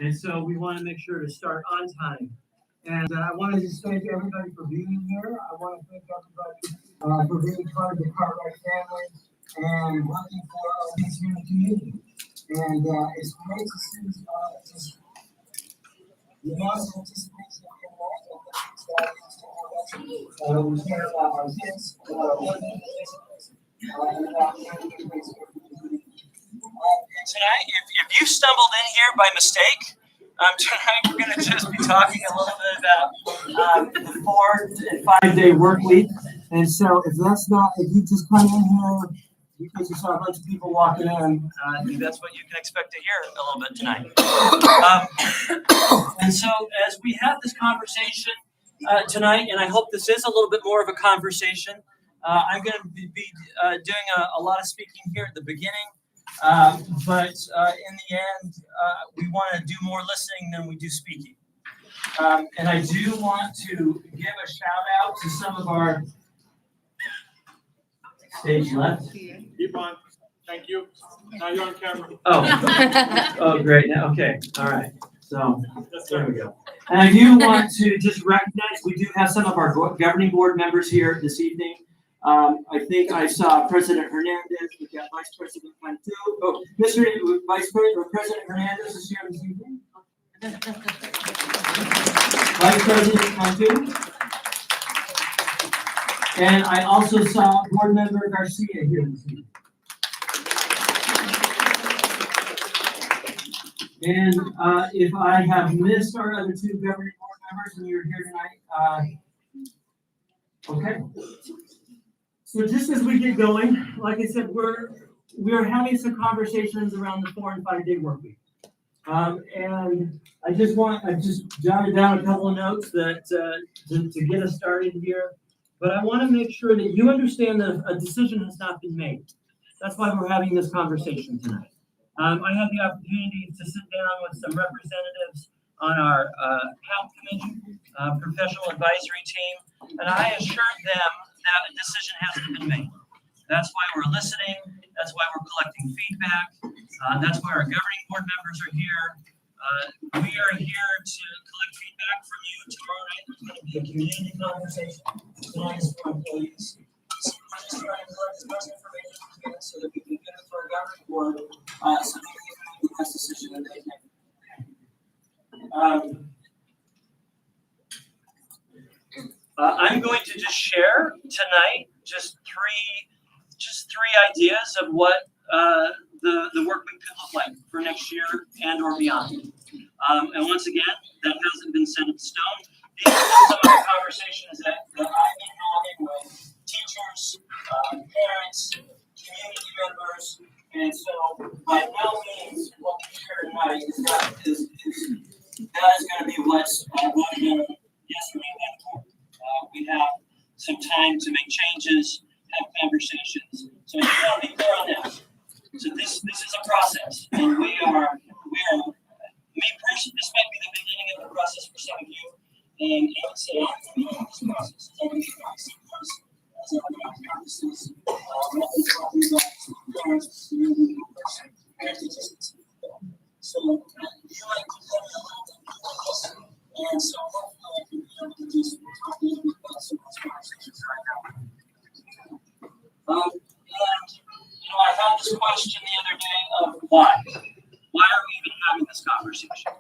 And so we want to make sure to start on time. And I want to just thank everybody for being here. I want to thank everybody for being part of the Cartwright family and working for our kids here in the community. And it's great to see just the massive anticipation of your life. We care about our kids, about our women, and about tonight, if you stumbled in here by mistake, tonight we're going to just be talking a little bit about the 4 and 5 day work week. And so if you just come in here because you saw a bunch of people walking in, I think that's what you can expect to hear a little bit tonight. And so as we have this conversation tonight, and I hope this is a little bit more of a conversation, I'm going to be doing a lot of speaking here at the beginning. But in the end, we want to do more listening than we do speaking. And I do want to give a shout out to some of our stage left. Keep on. Thank you. Now you're on camera. Oh, great. Now, okay. All right. So there we go. And I do want to just recognize we do have some of our governing board members here this evening. I think I saw President Hernandez. We've got Vice President Cantu. Oh, Mr. Vice President Hernandez is here this evening. Vice President Cantu. And I also saw Board Member Garcia here this evening. And if I have missed our other 2 governing board members and you're here tonight, okay. So just as we get going, like I said, we're having some conversations around the 4 and 5 day work week. And I just jotted down a couple of notes that to get us started here. But I want to make sure that you understand that a decision has not been made. That's why we're having this conversation tonight. I had the opportunity to sit down with some representatives on our HAP committee, professional advisory team, and I assured them that a decision hasn't been made. That's why we're listening. That's why we're collecting feedback. That's why our governing board members are here. We are here to collect feedback from you. Tomorrow night there's going to be a community conversation. Tonight is for employees. So we're just trying to collect as much information as we can so that we can get it for our governing board so that we can make the best decision that they can. I'm going to just share tonight just three ideas of what the work week could look like for next year and or beyond. And once again, that hasn't been set in stone. These are some of the conversations that I've been having with teachers, parents, community members, and so by no means what we share tonight is going to be what's voted in yesterday at court. We have some time to make changes, have conversations. So I just want to be clear on that. So this is a process, and we are me personally, this might be the beginning of the process for some of you, and I would say I'm in this process. I'm in this process. As I have practices, so you might be having a little bit of this, and so hopefully I can be able to just talk a little bit about some of those conversations right now. And I had this question the other day of why? Why are we even having this conversation?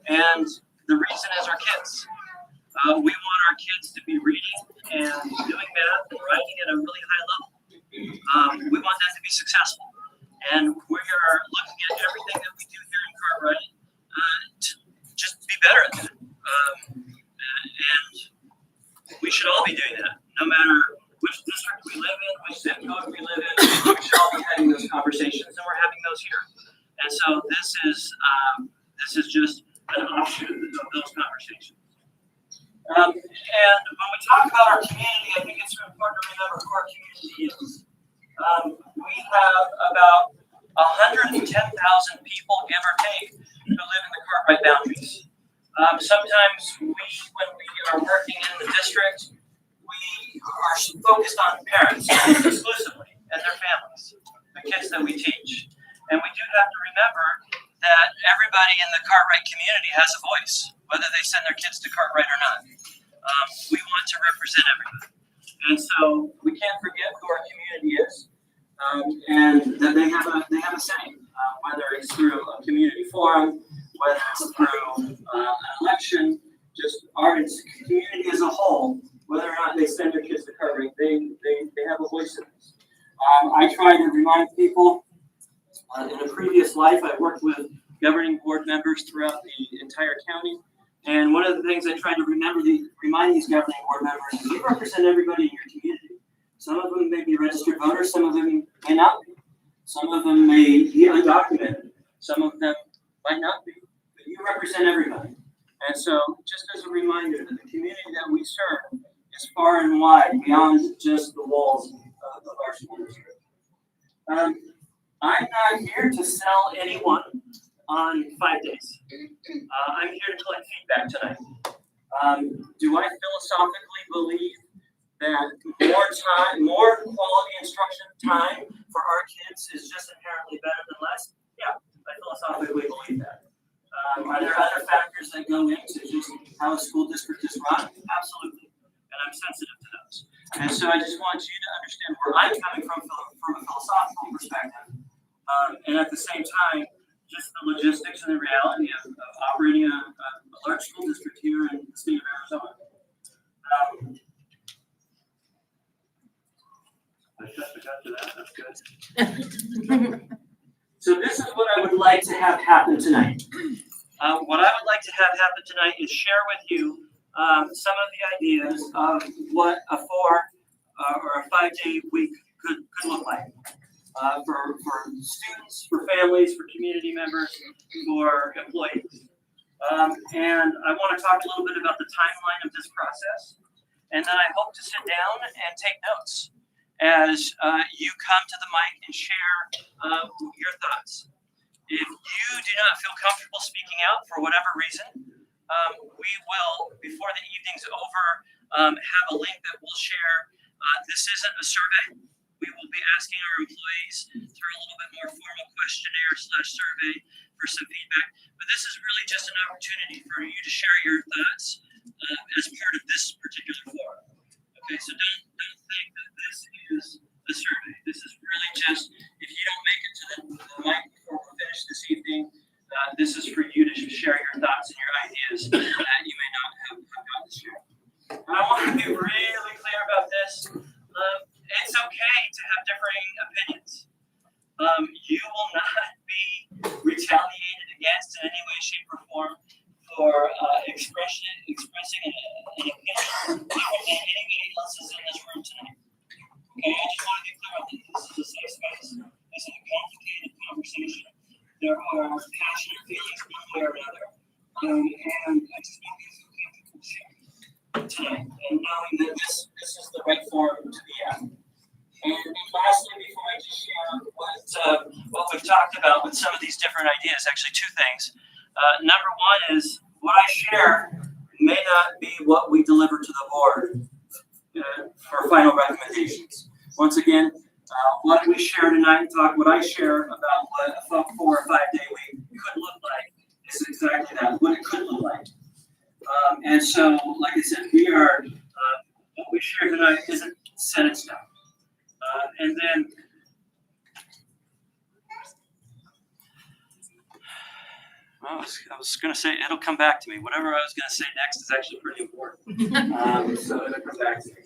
And the reason is our kids. We want our kids to be reading and doing math and writing at a really high level. We want that to be successful. And we are looking at everything that we do here in Cartwright to just be better at that. And we should all be doing that, no matter which district we live in, which zip code we live in. We should all be having those conversations, and we're having those here. And so this is just an offshoot of those conversations. And when we talk about our community, I think it's important to remember who our community is. We have about 110,000 people, give or take, who live in the Cartwright boundaries. Sometimes when we are working in the district, we are focused on parents exclusively and their families, the kids that we teach. And we do have to remember that everybody in the Cartwright community has a voice, whether they send their kids to Cartwright or not. We want to represent everybody. And so we can't forget who our community is, and that they have a say, whether it's through a community forum, whether it's through an election, just our community as a whole, whether or not they send their kids to Cartwright, they have a voice in this. I try to remind people, in a previous life, I worked with governing board members throughout the entire county. And one of the things I try to remind these governing board members is you represent everybody in your community. Some of them may be registered voters, some of them may not be. Some of them may be undocumented, some of them might not be. But you represent everybody. And so, just as a reminder that the community that we serve is far and wide beyond just the walls of our school district. I'm not here to sell anyone on 5 days. I'm here to collect feedback tonight. Do I philosophically believe that more quality instruction time for our kids is just inherently better than less? Yeah, I philosophically believe that. Are there other factors that go into just how a school district is run? Absolutely, and I'm sensitive to those. And so I just want you to understand where I'm coming from a philosophical perspective, and at the same time, just the logistics and the reality of operating a large school district here in the state of Arizona. I just got to that. That's good. So this is what I would like to have happen tonight. What I would like to have happen tonight is share with you some of the ideas of what a 4 or a 5-day week could look like. For students, for families, for community members, for employees. And I want to talk a little bit about the timeline of this process. And then I hope to sit down and take notes as you come to the mic and share your thoughts. If you do not feel comfortable speaking out for whatever reason, we will, before the evening's over, have a link that we'll share. This isn't a survey. We will be asking our employees through a little bit more formal questionnaire/survey for some feedback. But this is really just an opportunity for you to share your thoughts as part of this particular forum. Okay, so don't think that this is a survey. This is really just, if you don't make it to the mic before we finish this evening, this is for you to share your thoughts and your ideas that you may not have gotten to share. And I want to be really clear about this. It's okay to have differing opinions. You will not be retaliated against in any way, shape, or form for expressing an opinion different than anybody else is in this room tonight. Okay, I just want to be clear on this. This is a safe space. This is a complicated conversation. There are passionate feelings one way or another. And I just want to be comfortable sharing tonight and knowing that this is the right forum to be at. And lastly, before I just share what we've talked about with some of these different ideas, actually 2 things. Number one is what I share may not be what we deliver to the board for final recommendations. Once again, what we share tonight, what I share about what a 4 or 5-day week could look like is exactly that, what it could look like. And so, like I said, what we share tonight isn't set in stone. And then, I was going to say, it'll come back to me. Whatever I was going to say next is actually pretty important. So it'll come back to me.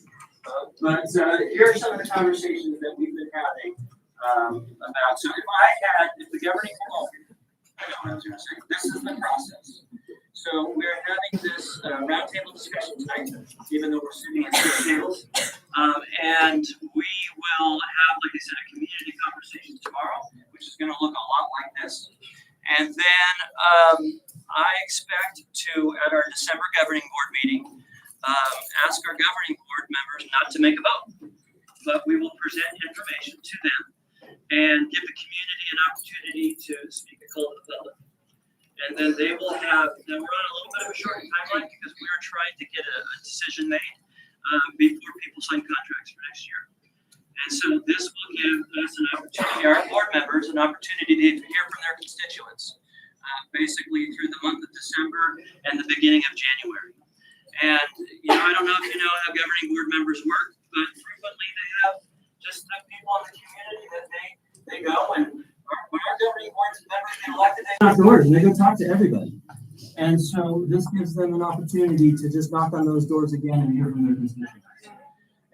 But here are some of the conversations that we've been having about. So if the governing board, I know what I was going to say. This is the process. So we're having this roundtable discussion tonight, even though we're sitting at 6 tables. And we will have, like I said, a community conversation tomorrow, which is going to look a lot like this. And then I expect to, at our December governing board meeting, ask our governing board members not to make a vote, but we will present information to them and give the community an opportunity to speak a call to the public. And then they will have, now we're on a little bit of a short timeline because we're trying to get a decision made before people sign contracts for next year. And so this will give us an opportunity, our board members, an opportunity to hear from their constituents. basically through the month of December and the beginning of January. And, I don't know if you know how governing board members work, but frequently they have just the people in the community that they go and when our governing board members get elected, they knock doors and they go talk to everybody. And so this gives them an opportunity to just knock on those doors again and hear from their constituents.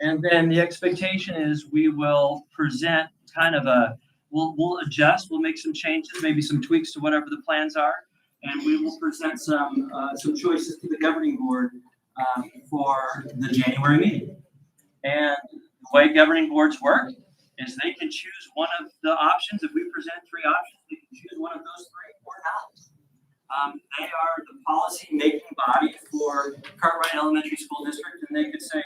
And then the expectation is we will present kind of we'll adjust, we'll make some changes, maybe some tweaks to whatever the plans are, and we will present some choices to the governing board for the January meeting. And the way governing boards work is they can choose one of the options. If we present 3 options, they can choose one of those 3 or not. They are the policy-making body for Cartwright Elementary School District, and they could say,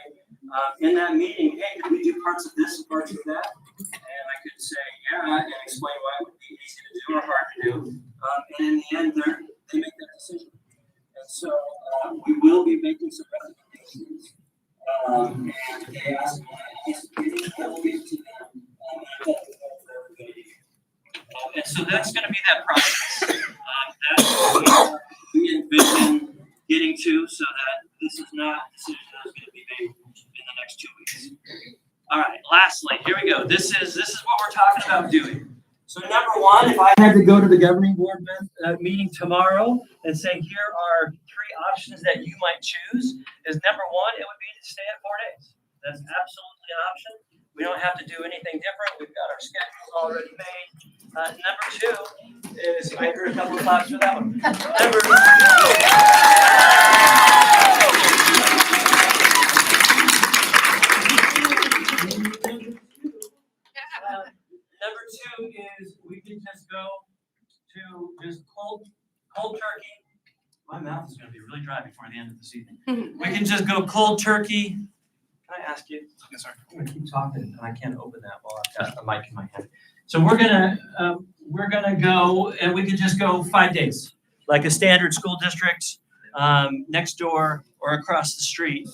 in that meeting, hey, could we do parts of this and parts of that? And I could say, yeah, and explain why it would be easy to do or hard to do. And in the end, they make that decision. And so we will be making some recommendations. And they ask to them. And so that's going to be that process. That's what we envision getting to, so that this is not a decision that's going to be made in the next 2 weeks. All right, lastly, here we go. This is what we're talking about doing. So number 1, if I had to go to the governing board meeting tomorrow and say, here are 3 options that you might choose, is number 1, it would be to stay at 4 days. That's absolutely an option. We don't have to do anything different. We've got our schedules already made. Number 2 is, I heard a couple of claps for that one. Number 2 is we can just go to just cold turkey. My mouth is going to be really dry before the end of this evening. We can just go cold turkey. Can I ask you? Yes, sir. I'm going to keep talking, and I can't open that while I've got a mic in my hand. So we're gonna go, and we could just go 5 days, like a standard school district next door or across the street.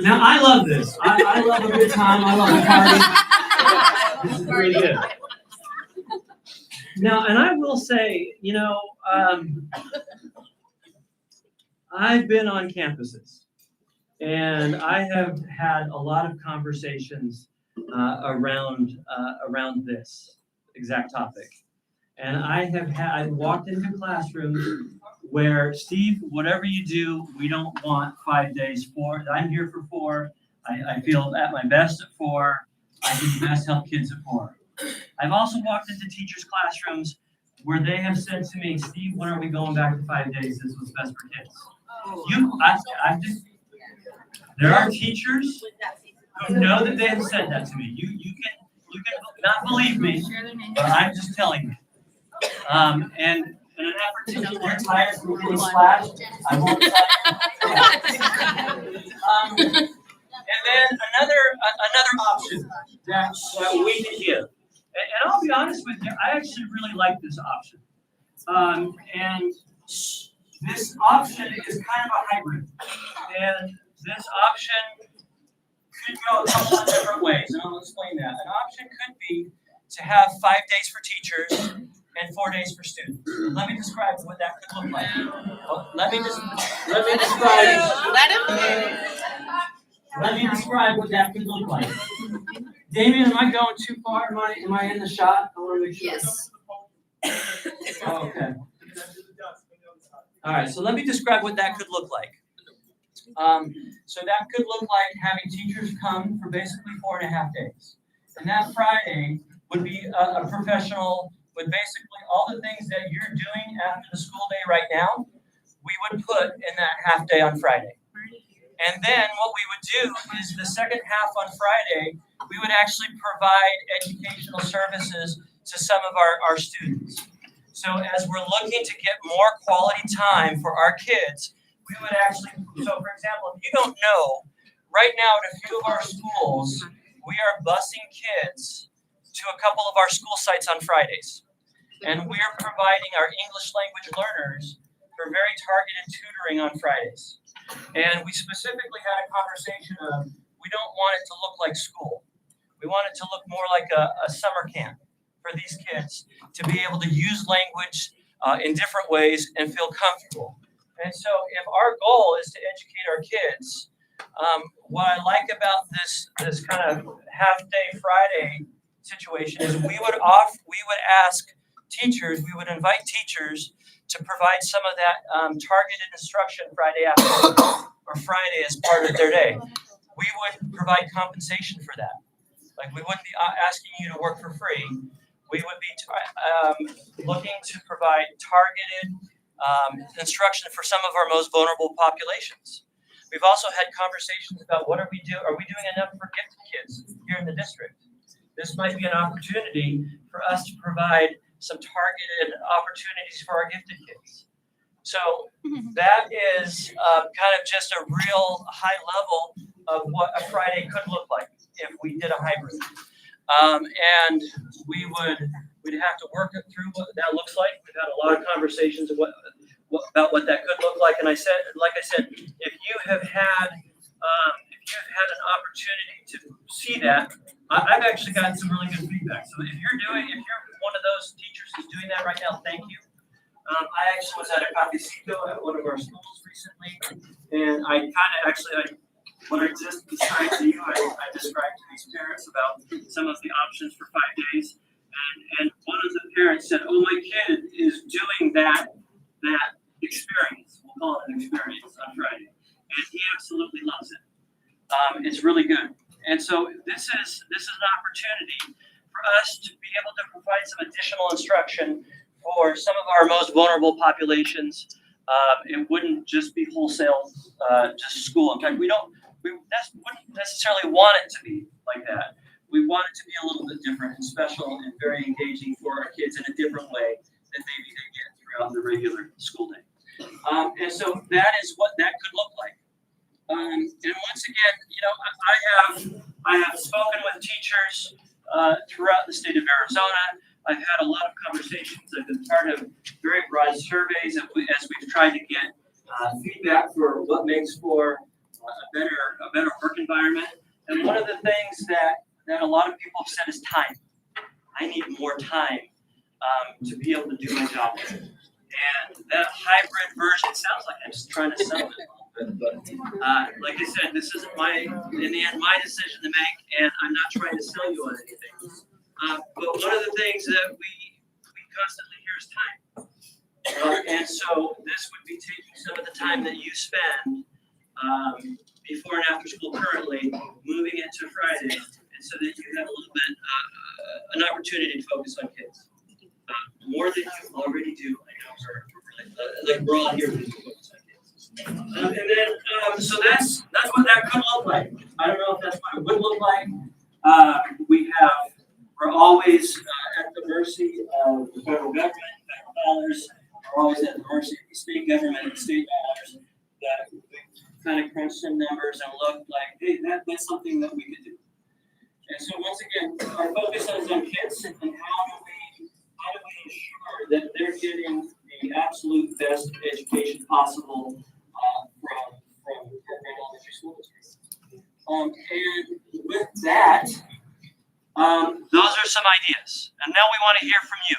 Now I love this. I love a good time. I love a party. This is really good. Now, and I will say, I've been on campuses, and I have had a lot of conversations around this exact topic. And I walked into classrooms where, Steve, whatever you do, we don't want 5 days. I'm here for 4. I feel at my best at 4. I can best help kids at 4. I've also walked into teachers' classrooms where they have said to me, Steve, when are we going back to 5 days? This was best for kids. There are teachers who know that they have said that to me. You can not believe me, but I'm just telling you. And in an effort to keep your tires from getting splashed, I won't tell you. And then another option that we can give. And I'll be honest with you, I actually really like this option. And this option is kind of a hybrid. And this option could go a couple of different ways, and I'll explain that. An option could be to have 5 days for teachers and 4 days for students. Let me describe what that could look like. Let me describe what that could look like. Damien, am I going too far? Am I in the shot? I want to make sure. Yes. Oh, okay. All right, so let me describe what that could look like. So that could look like having teachers come for basically 4.5 days. And that Friday would be a professional with basically all the things that you're doing after the school day right now, we would put in that half day on Friday. And then what we would do is the second half on Friday, we would actually provide educational services to some of our students. So as we're looking to get more quality time for our kids, we would actually, so for example, if you don't know, right now at a few of our schools, we are busing kids to a couple of our school sites on Fridays. And we are providing our English language learners for very targeted tutoring on Fridays. And we specifically had a conversation of, we don't want it to look like school. We want it to look more like a summer camp for these kids to be able to use language in different ways and feel comfortable. And so if our goal is to educate our kids, what I like about this kind of half-day Friday situation is we would ask teachers, we would invite teachers to provide some of that targeted instruction Friday afternoon or Friday as part of their day. We would provide compensation for that. Like, we wouldn't be asking you to work for free. We would be looking to provide targeted instruction for some of our most vulnerable populations. We've also had conversations about what are we doing? Are we doing enough for gifted kids here in the district? This might be an opportunity for us to provide some targeted opportunities for our gifted kids. So that is kind of just a real high level of what a Friday could look like if we did a hybrid. And we'd have to work it through what that looks like. We've had a lot of conversations about what that could look like. And like I said, if you have had an opportunity to see that, I've actually gotten some really good feedback. So if you're one of those teachers who's doing that right now, thank you. I actually was at a cafecito at one of our schools recently, and when I just described to you, I described to these parents about some of the options for 5 days, and one of the parents said, "Oh, my kid is doing that experience. We'll call it an experience on Friday, and he absolutely loves it. It's really good." And so this is an opportunity for us to be able to provide some additional instruction for some of our most vulnerable populations. It wouldn't just be wholesale, just school. In fact, we wouldn't necessarily want it to be like that. We want it to be a little bit different and special and very engaging for our kids in a different way than maybe they get throughout the regular school day. And so that is what that could look like. And once again, I have spoken with teachers throughout the state of Arizona. I've had a lot of conversations. I've been part of very broad surveys as we've tried to get feedback for what makes for a better work environment. And one of the things that a lot of people have said is time. I need more time to be able to do my job. And that hybrid version sounds like I'm just trying to sell it a little bit, but like I said, this isn't in the end, my decision to make, and I'm not trying to sell you on anything. But one of the things that we constantly hear is time. And so this would be taking some of the time that you spend before and after school currently, moving it to Friday, and so that you have a little bit an opportunity to focus on kids. More than you already do. I know we're all here to focus on kids. And then, so that's what that could look like. I don't know if that's what it would look like. We're always at the mercy of the federal government, federal dollars. We're always at the mercy of the state government and state dollars. That we kind of crunch some numbers and look like, hey, that's something that we could do. And so once again, our focus is on kids and how do we ensure that they're getting the absolute best education possible from elementary school districts. And with that, those are some ideas. And now we want to hear from you.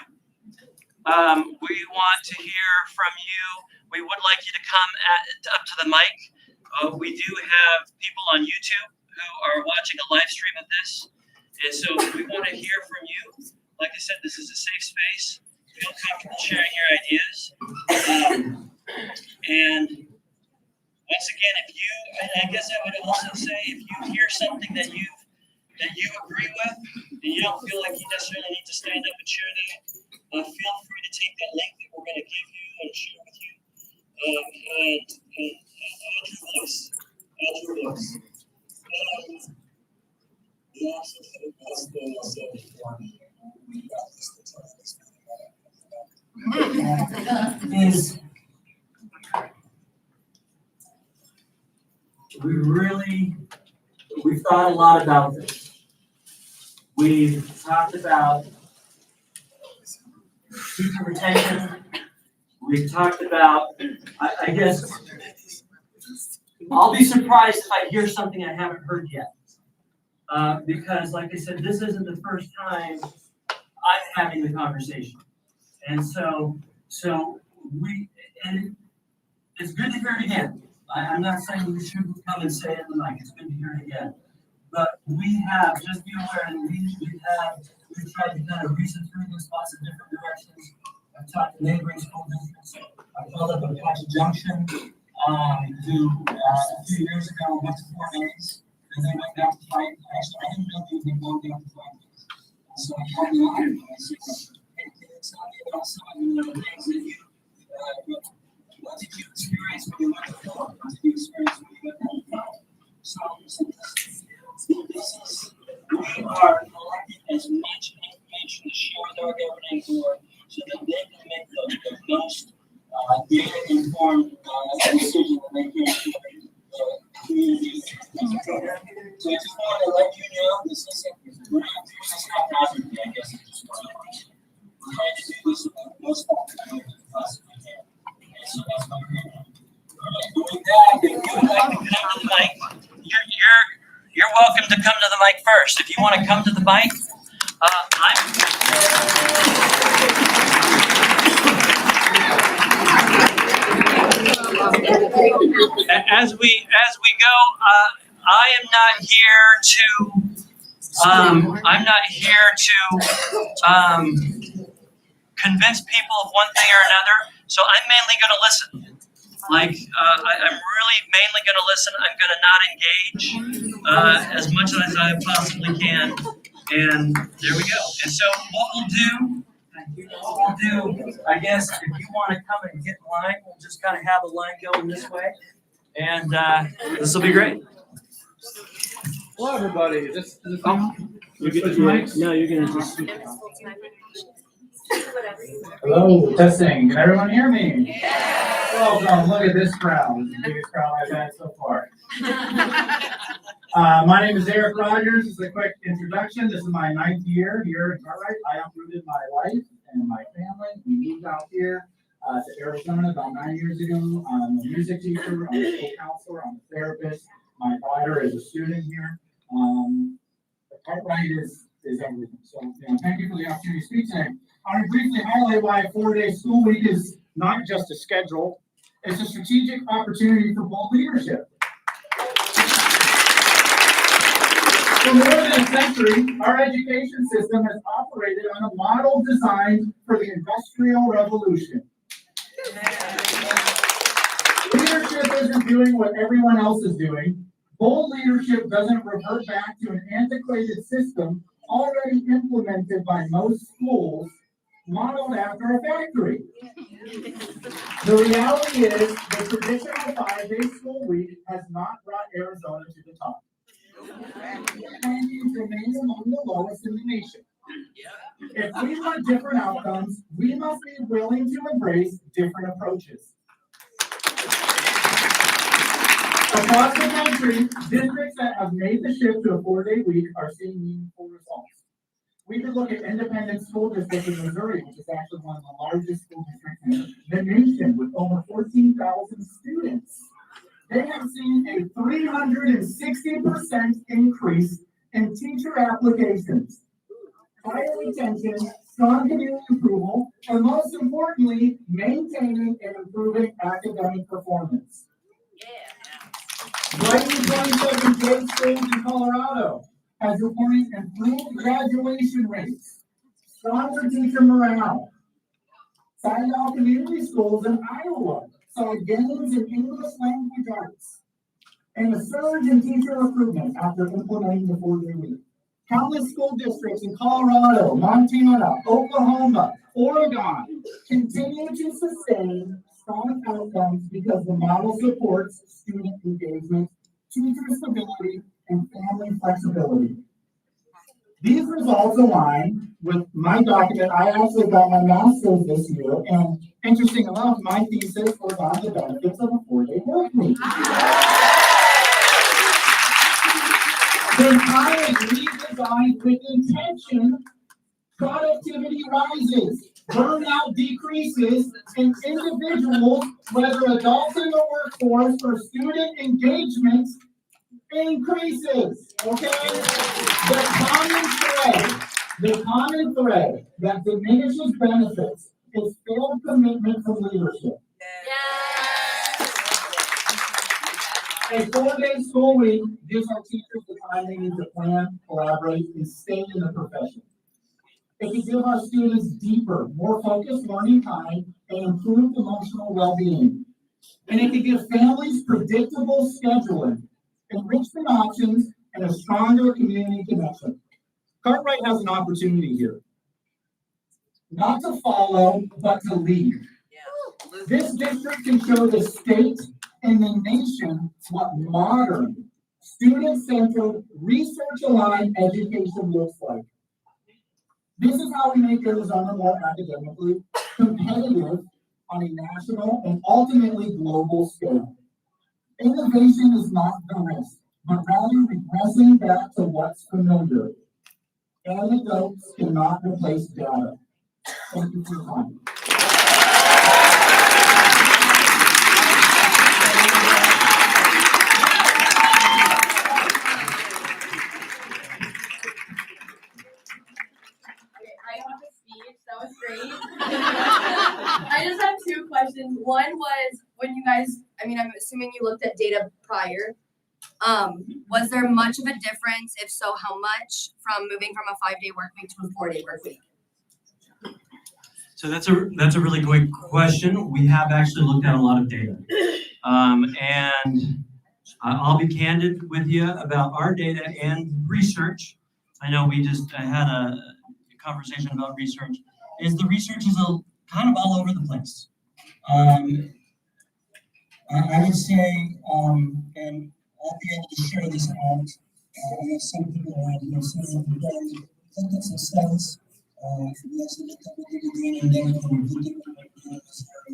We want to hear from you. We would like you to come up to the mic. We do have people on YouTube who are watching a live stream of this. And so we want to hear from you. Like I said, this is a safe space. Feel comfortable sharing your ideas. And once again, I guess I would also say, if you hear something that you agree with, and you don't feel like you necessarily need to stand up and share that, feel free to take that link that we're going to give you and share with you. And add your voice. Is we've thought a lot about this. We've talked about teacher retention. We've talked about, I guess, I'll be surprised if I hear something I haven't heard yet. Because like I said, this isn't the first time I'm having the conversation. And so and it's good to hear it again. I'm not saying you shouldn't come and say it in the mic. It's good to hear it again. But we have, just be aware that we've tried to kind of reason through this lots of different directions. I've talked to neighboring school districts. I called up Apache Junction, who a few years ago went to 4 days, and they went down to 5 days. Actually, I didn't know they would go down to 5 days. So I called them up and I said, hey, tell me about some of the things that you, what did you experience when you went to 4? What did you experience when you went to 5? So we are collecting as much information to share with our governing board so that they can make the most data-informed decision that they can for the community. So I just wanted to let you know this isn't, we're not doing this haphazardly, I guess it's just we're trying to do this with the most opportunity we possibly can. And so that's what we're doing. All right, with that, if you would like to come to the mic, you're welcome to come to the mic first. If you want to come to the mic, as we go, I am not here to convince people of one thing or another. So I'm mainly going to listen. I'm really mainly going to listen. I'm going to not engage as much as I possibly can. And there we go. And so what we'll do, I guess, if you want to come and get in line, we'll just kind of have a line going this way. And this will be great. Hello, everybody. This is No, you're going to just... Hello, testing. Can everyone hear me? Welcome. Look at this crowd. This is the biggest crowd I've had so far. My name is Eric Rogers. This is a quick introduction. This is my 9th year here in Cartwright. I uprooted my life and my family. We moved out here to Arizona about 9 years ago. I'm a music teacher. I'm a school counselor. I'm a therapist. My daughter is a student here. Cartwright is everything. So thank you for the opportunity to speak today. I want to briefly highlight why a 4-day school week is not just a schedule, it's a strategic opportunity for bold leadership. For more than a century, our education system has operated on a model designed for the Industrial Revolution. Leadership isn't doing what everyone else is doing. Bold leadership doesn't revert back to an antiquated system already implemented by most schools, modeled after a factory. The reality is the traditional 5-day school week has not brought Arizona to the top. Findings remain among the lowest in the nation. If we want different outcomes, we must be willing to embrace different approaches. Across the country, districts that have made the shift to a 4-day week are seeing meaningful results. We could look at independent school districts in Missouri, which is actually one of the largest school districts in the nation with over 14,000 students. They have seen a 360% increase in teacher applications, higher retention, strong community approval, and most importantly, maintaining and improving academic performance. Brighton 27 grade schools in Colorado has reported improved graduation rates, stronger teacher morale. Sidewell Community Schools in Iowa saw gains in English language arts and a surge in teacher recruitment after implementing the 4-day week. Countless school districts in Colorado, Montana, Oklahoma, Oregon continue to sustain strong outcomes because the model supports student engagement, teacher stability, and family flexibility. These results align with my document. I actually got my master's this year, and interesting enough, my thesis was on the benefits of a 4-day work week. When time is redesigned with intention, productivity rises, Burnout decreases and individuals, whether adults in the workforce or student engagement, increases, okay? The common thread that diminishes benefits is failed commitment from leadership. A 4-day school week gives our teachers the time they need to plan, collaborate, and stay in the profession. It can give our students deeper, more focused learning time and improved emotional well-being. And it can give families predictable scheduling, enrichment options, and a stronger community connection. Cartwright has an opportunity here. Not to follow, but to lead. This district can show the state and the nation what modern, student-centered, research-aligned education looks like. This is how we make Arizona more academically competitive on a national and ultimately global scale. Innovation is not the risk, but rather regressing back to what's familiar. Anecdotes cannot replace data. Thank you for your time. That was great. I just have two questions. One was when you guys, I'm assuming you looked at data prior. Was there much of a difference? If so, how much from moving from a 5-day work week to a 4-day work week? So that's a really great question. We have actually looked at a lot of data. And I'll be candid with you about our data and research. I know we just had a conversation about research. The research is kind of all over the place. I would say, and I'll be able to share this out. I have some people around here, so we've looked at some studies. We actually looked at what we were doing in Denver, we looked at what we're doing in Missouri,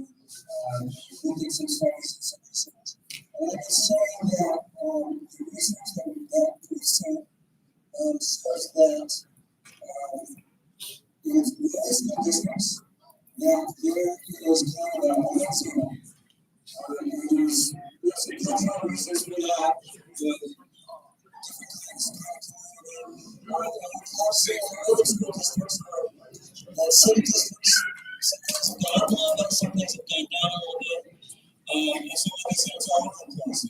looked at some studies and some research. I would say that the research that we've seen shows that there is no distance, that there is kind of a maximum. There's some cultural reasons for that, with different kinds of connectivity. School districts are some districts have gone up a little bit, some things have gone down a little bit. And so like I said, it's all over the place.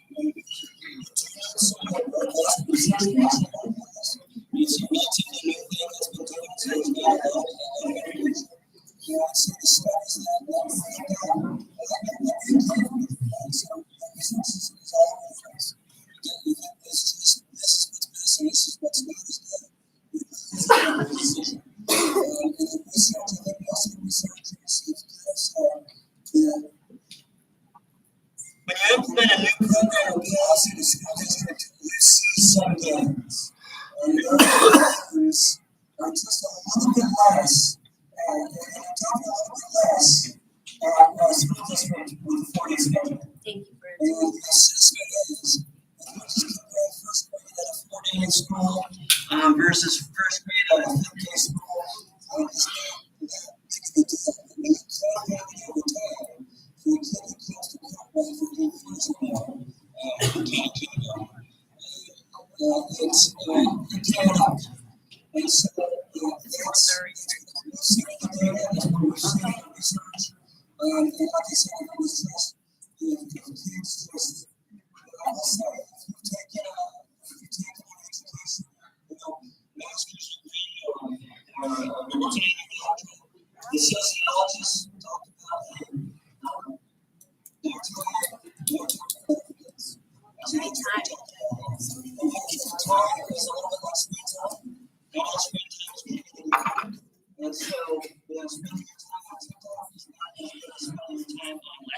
So it's a relatively new thing that's been done. So it's got a lot of areas. So the studies that we found out, so research is all over the place. This is what's missing, this is what's not as good. And the research, I think most of the researchers have said that when you implement a new program or policy in the school district, you see some gains. And the gains are just a little bit less, and a little bit less at a school district with a 4-day schedule. Thank you for And the assessment is, if we just compare first grade at a 4-day school versus first grade at a 5-day school, the sociologists talk about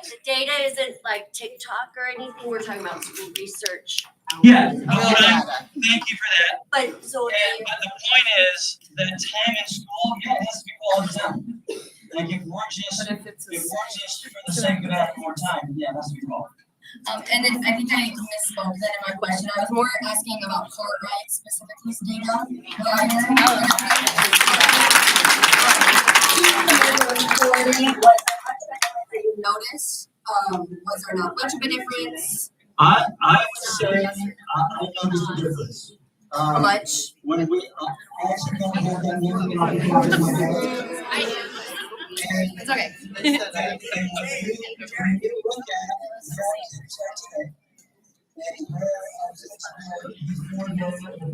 the data isn't like TikTok or anything. We're talking about school research. Yeah, thank you for that. But so But the point is that time in school, yeah, it has to be quality time. Like if we're just for the sake of having more time, yeah, it has to be quality. and then I think I misspoke then in my question. I was more asking about Cartwright specifically data. Was there not much of a difference? I would say, I noticed the difference. How much? When we, I actually don't have that many on the top of my head. I do. And It's okay. when you look at before the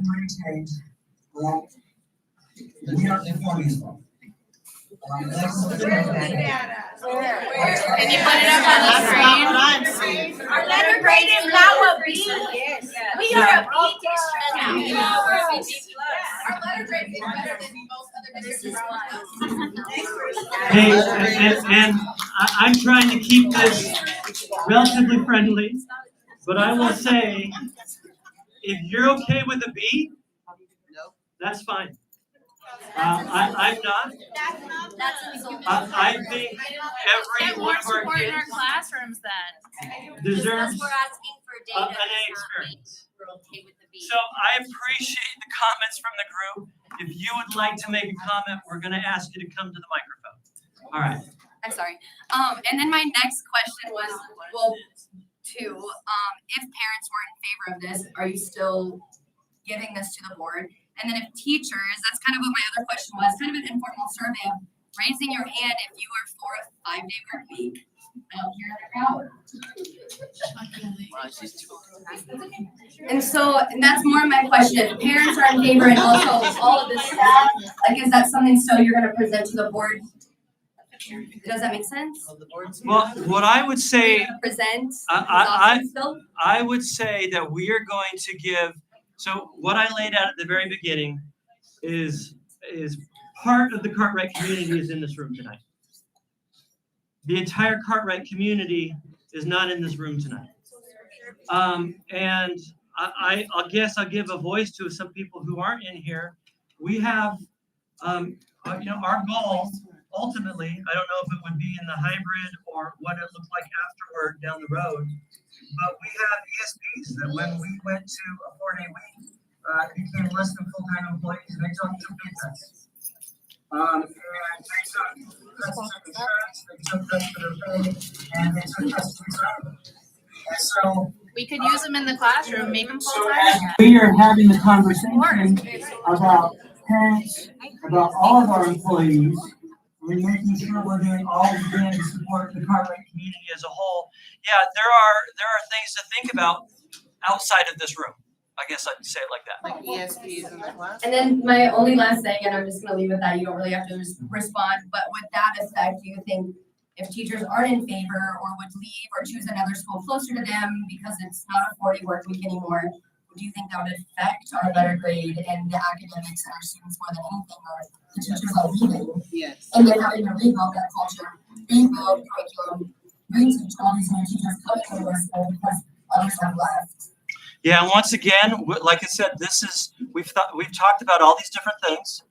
hearing change, well, we are performing as well. Can you put it up on the screen? Our letter grade is now a B. We are a B district now. Yeah, we're a B+. Our letter grade is better than most other districts. Hey, and I'm trying to keep this relatively friendly, but I will say, if you're okay with a B, that's fine. I'm not. That's insulting. I think every one of our Support in our kids classrooms then. deserves We're asking for data. an A experience. We're okay with the B. So I appreciate the comments from the group. If you would like to make a comment, we're gonna ask you to come to the microphone. All right. I'm sorry. And then my next question was, well, if parents weren't in favor of this, are you still giving this to the board? And then if teachers, that's kind of what my other question was, kind of an informal survey of raising your hand if you are for a 5-day work week. I don't hear another crowd. And that's more of my question. If parents are in favor and also all of this staff, like, is that something still you're gonna present to the board? Does that make sense? Well, what I would say, Present I still? I would say that we are going to give, so what I laid out at the very beginning is part of the Cartwright community is in this room tonight. The entire Cartwright community is not in this room tonight. And I guess I'll give a voice to some people who aren't in here. We have, our goal, ultimately, I don't know if it would be in the hybrid or what it looked like afterward down the road, but we have ESPs that when we went to a 4-day week, became less than full-time employees, and they took 2 pay cuts. And they took cuts to insurance, they took cuts to their pay, and they took cuts to retirement. And so We could use them in the classroom, make them So full-time as again. we are having the conversation about parents, about all of our employees, we're making sure we're doing all we can to support the Cartwright Community as a whole. Yeah, there are things to think about outside of this room. I guess I'd say it like that. Like ESPs in the class? And then my only last thing, and I'm just gonna leave it at that, you don't really have to respond, but with that effect, do you think if teachers aren't in favor or would leave or choose another school closer to them because it's not a 40 work week anymore, do you think that would affect our letter grade and the academics and our students more than anything, or the teachers are leaving? Yes. And then having to rebuild that culture, rebuild curriculum, reteach all these new teachers coming to our school because others have left. Yeah, and once again, like I said, we've talked about all these different things.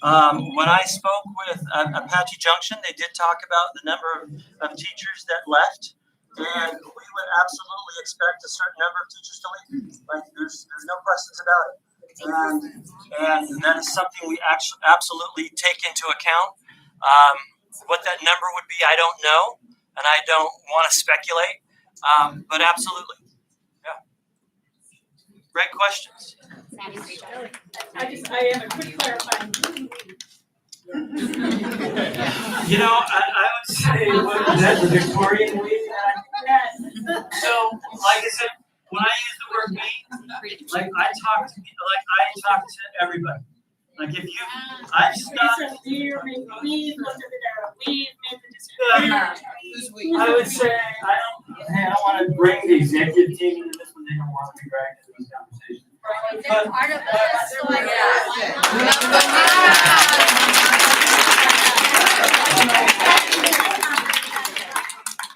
When I spoke with Apache Junction, they did talk about the number of teachers that left, and we would absolutely expect a certain number of teachers to leave. Like there's no questions about it, and that is something we actually absolutely take into account. What that number would be, I don't know, and I don't want to speculate, but absolutely. Great questions. I have a quick clarifying. You know, I would say, what is that, the Victorian way? So, like I said, when I use the word we, like I talk to everybody. Like if you, I've stopped. We've looked at the data, we've made the decision. Who's we? I would say, I don't want to bring the executive team into this when they don't want to be dragged into this conversation. They're part of this, so like,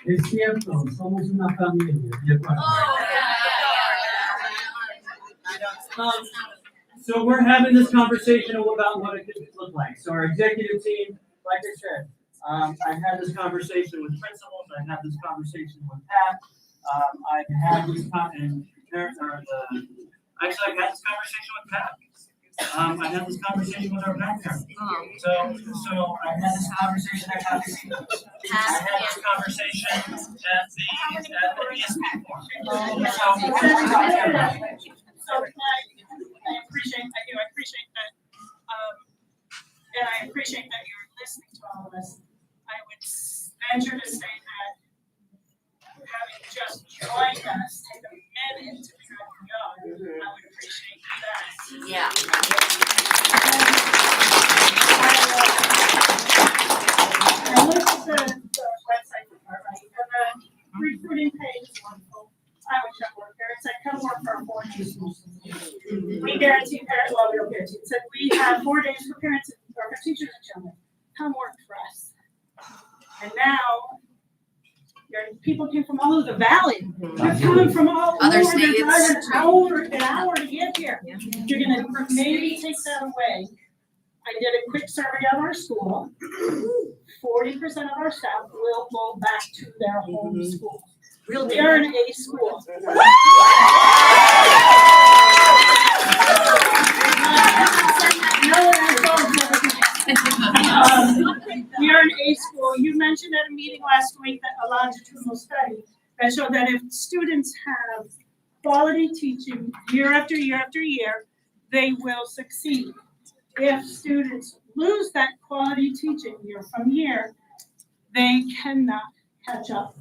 Es cierto, somos una familia. So we're having this conversation about what it could look like. So our executive team, like I said, I've had this conversation with principals. I've had this conversation with Pat. I've had this actually I've had this conversation with Pat. I had this conversation with our back parent. So I had this conversation at Happy Feet. I had this conversation at the ESP forum. So I appreciate that, I appreciate that, and I appreciate that you're listening to all of us. I would venture to say that having just joined us, take a minute to track God, I would appreciate that. Yeah. I looked at the website for her, right, and the recruiting page is wonderful. I wish I worked there. It said, come work for our 4 days. We guarantee parents, well, we don't guarantee. It said, we have 4 days for parents or for teachers and children. Come work for us. And now, people came from all over the valley. They're coming from all Other over. They're states. driving an hour to get here. You're gonna maybe take that away. I did a quick survey of our school. 40% of our staff will go back to their home school. We are an A school. We are an A school. You mentioned at a meeting last week that a longitudinal study that showed that if students have quality teaching year after year after year, they will succeed. If students lose that quality teaching year from year, they cannot catch up.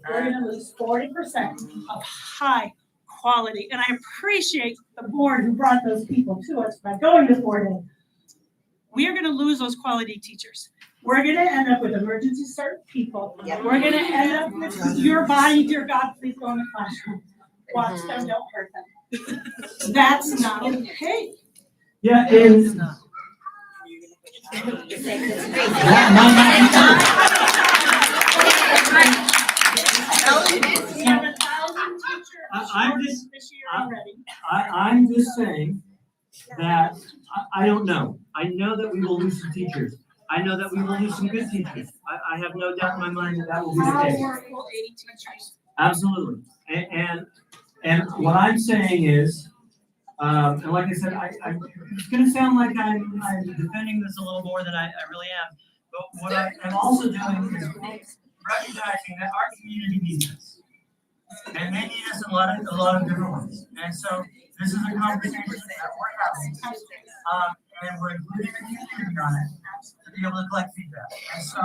We're gonna lose 40% of high quality. And I appreciate the board who brought those people to us by going to 4 days. We are gonna lose those quality teachers. We're gonna end up with emergency cert people. We're gonna end up with your body, dear God, please go in the classroom. Watch them, don't hurt them. That's not okay. Yeah, and I'm just saying that I don't know. I know that we will lose some teachers. I know that we will lose some good teachers. I have no doubt in my mind that that will be the case. Absolutely. And what I'm saying is, and like I said, it's going to sound like I'm defending this a little more than I really am. But what I'm also doing is recognizing that our community needs us, and they need us in a lot of different ways. And so this is a conversation that we're having, and we're including the community on it to be able to collect feedback. And so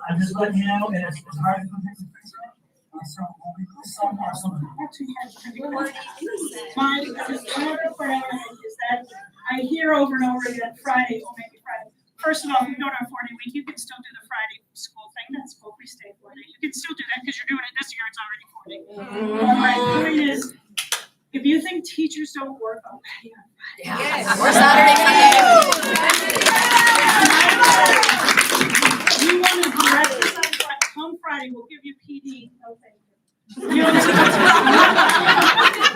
I'm just letting you know, and it's hard to put things in perspective. So we'll be some more some. My other parameter is that I hear over and over again Friday, or maybe Friday. First of all, if you go to a 4-day week, you can still do the Friday school thing. That's cool. We stay 4 days. You can still do that because you're doing it this year. It's already 4 days. My point is, if you think teachers don't work on Friday, Yes. Or Saturday, Sunday. you want to direct us on come Friday, we'll give you PD. No, thank you.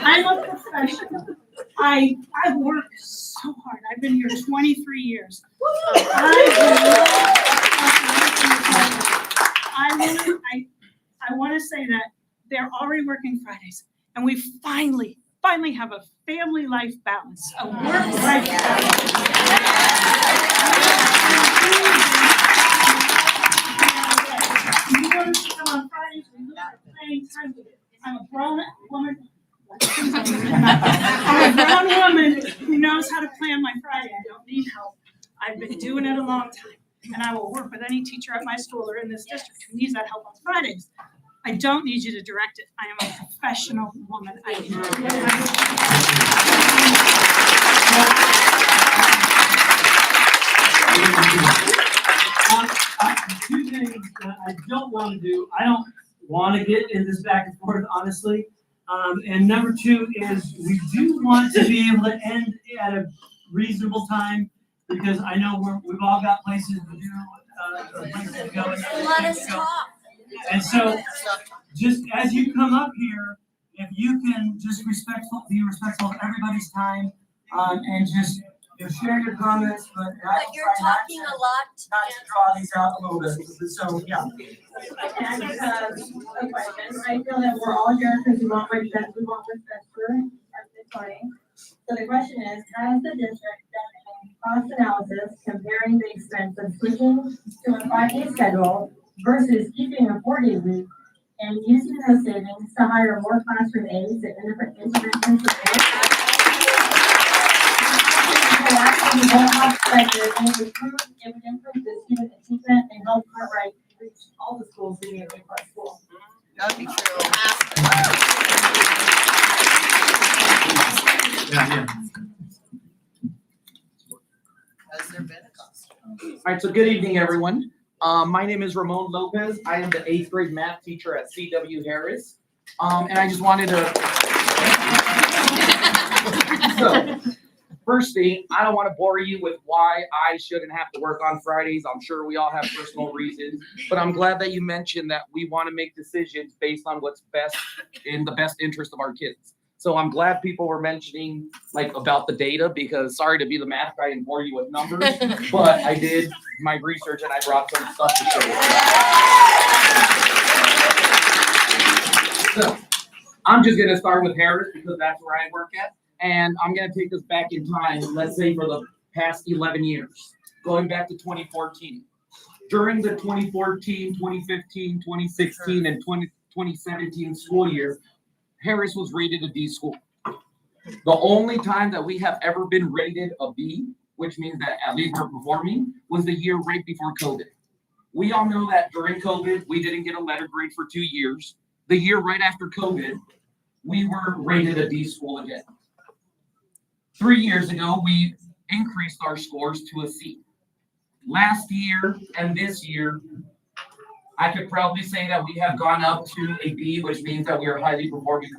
I'm a professional. I've worked so hard. I've been here 23 years. I want to say that they're already working Fridays, and we finally have a family life balance, a work-life balance. You want to come on Fridays, we look at playing time with it. I'm a grown woman. I'm a grown woman who knows how to plan my Friday. I don't need help. I've been doing it a long time, and I will work with any teacher at my school or in this district who needs that help on Fridays. I don't need you to direct it. I am a professional woman. I can do it. Two things that I don't want to do. I don't want to get in this back and forth, honestly. And number two is we do want to be able to end at a reasonable time because I know we've all got places to do, places to go. Let us talk. And so, just as you come up here, if you can just be respectful of everybody's time, and just share your comments, but you're talking a lot. Not to draw these out a little bit. So yeah. And a question. I feel that we're all here because we want what's best for everybody. So the question is, has the district done any cost analysis comparing the expense of switching to a 5-day schedule versus keeping a 4-day week and using those savings to hire more classroom aides and intervention support? And it would improve the student achievement and help Cartwright reach all the schools in the Park School. That'd be true. Has there been a cost? All right, so good evening, everyone. My name is Ramon Lopez. I am the 8th grade math teacher at C.W. Harris. And I just wanted to. So, first thing, I don't want to bore you with why I shouldn't have to work on Fridays. I'm sure we all have personal reasons, but I'm glad that you mentioned that we want to make decisions based on what's best in the best interest of our kids. So I'm glad people were mentioning about the data, because sorry to be the math guy and bore you with numbers, but I did my research and I brought some stuff to show you. So I'm just going to start with Harris because that's where I work at. And I'm going to take us back in time, let's say for the past 11 years, going back to 2014. During the 2014, 2015, 2016, and 2017 school year, Harris was rated a D school. The only time that we have ever been rated a B, which means that at least we're performing, was the year right before COVID. We all know that during COVID, we didn't get a letter grade for 2 years. The year right after COVID, we were rated a D school again. 3 years ago, we increased our scores to a C. Last year and this year, I could proudly say that we have gone up to a B, which means that we are highly performing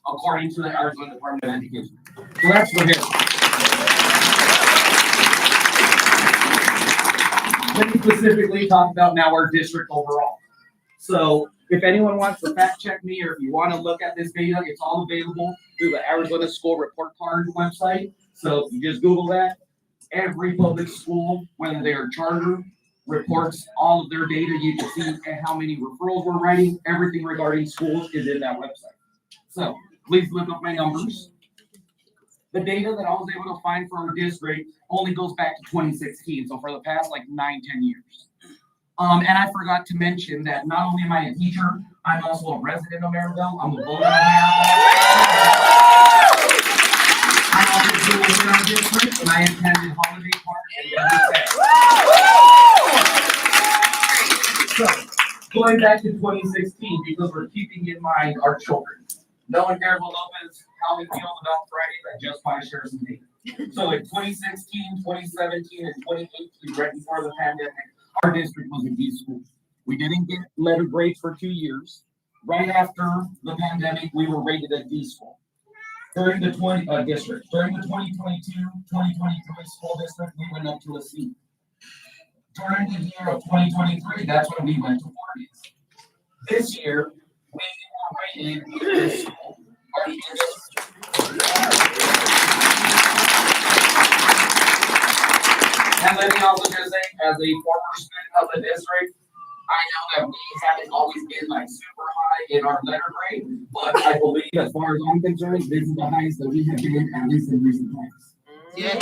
according to the Arizona Department of Education. So that's for here. Let me specifically talk about now our district overall. So if anyone wants to fact check me, or if you want to look at this data, it's all available through the Arizona School Report Card website. So you just Google that. Every public school, whether they are charter, reports all of their data. You can see how many referrals we're writing. Everything regarding schools is in that website. So please look up my numbers. The data that I was able to find for our district only goes back to 2016. So for the past 9-10 years. And I forgot to mention that not only am I a teacher, I'm also a resident of Maryville. I'm a voter of Maryville. I also do within our district, and I attended Holiday Park and so, going back to 2016, because we're keeping in mind our children. Knowing Maryville Lopez, how we feel about Fridays, I just want to share some data. So in 2016, 2017, and 2018, right before the pandemic, our district was a D school. We didn't get letter grades for 2 years. Right after the pandemic, we were rated a D school. During the 2022-2023 school district, we went up to a C. During the year of 2023, that's when we went to 40s. This year, we were rated this school. And let me also just say, as a former student of the district, I know that we haven't always been super high in our letter grade, but I believe, as far as I'm concerned, this is the highest that we have been, at least in recent times. Yes.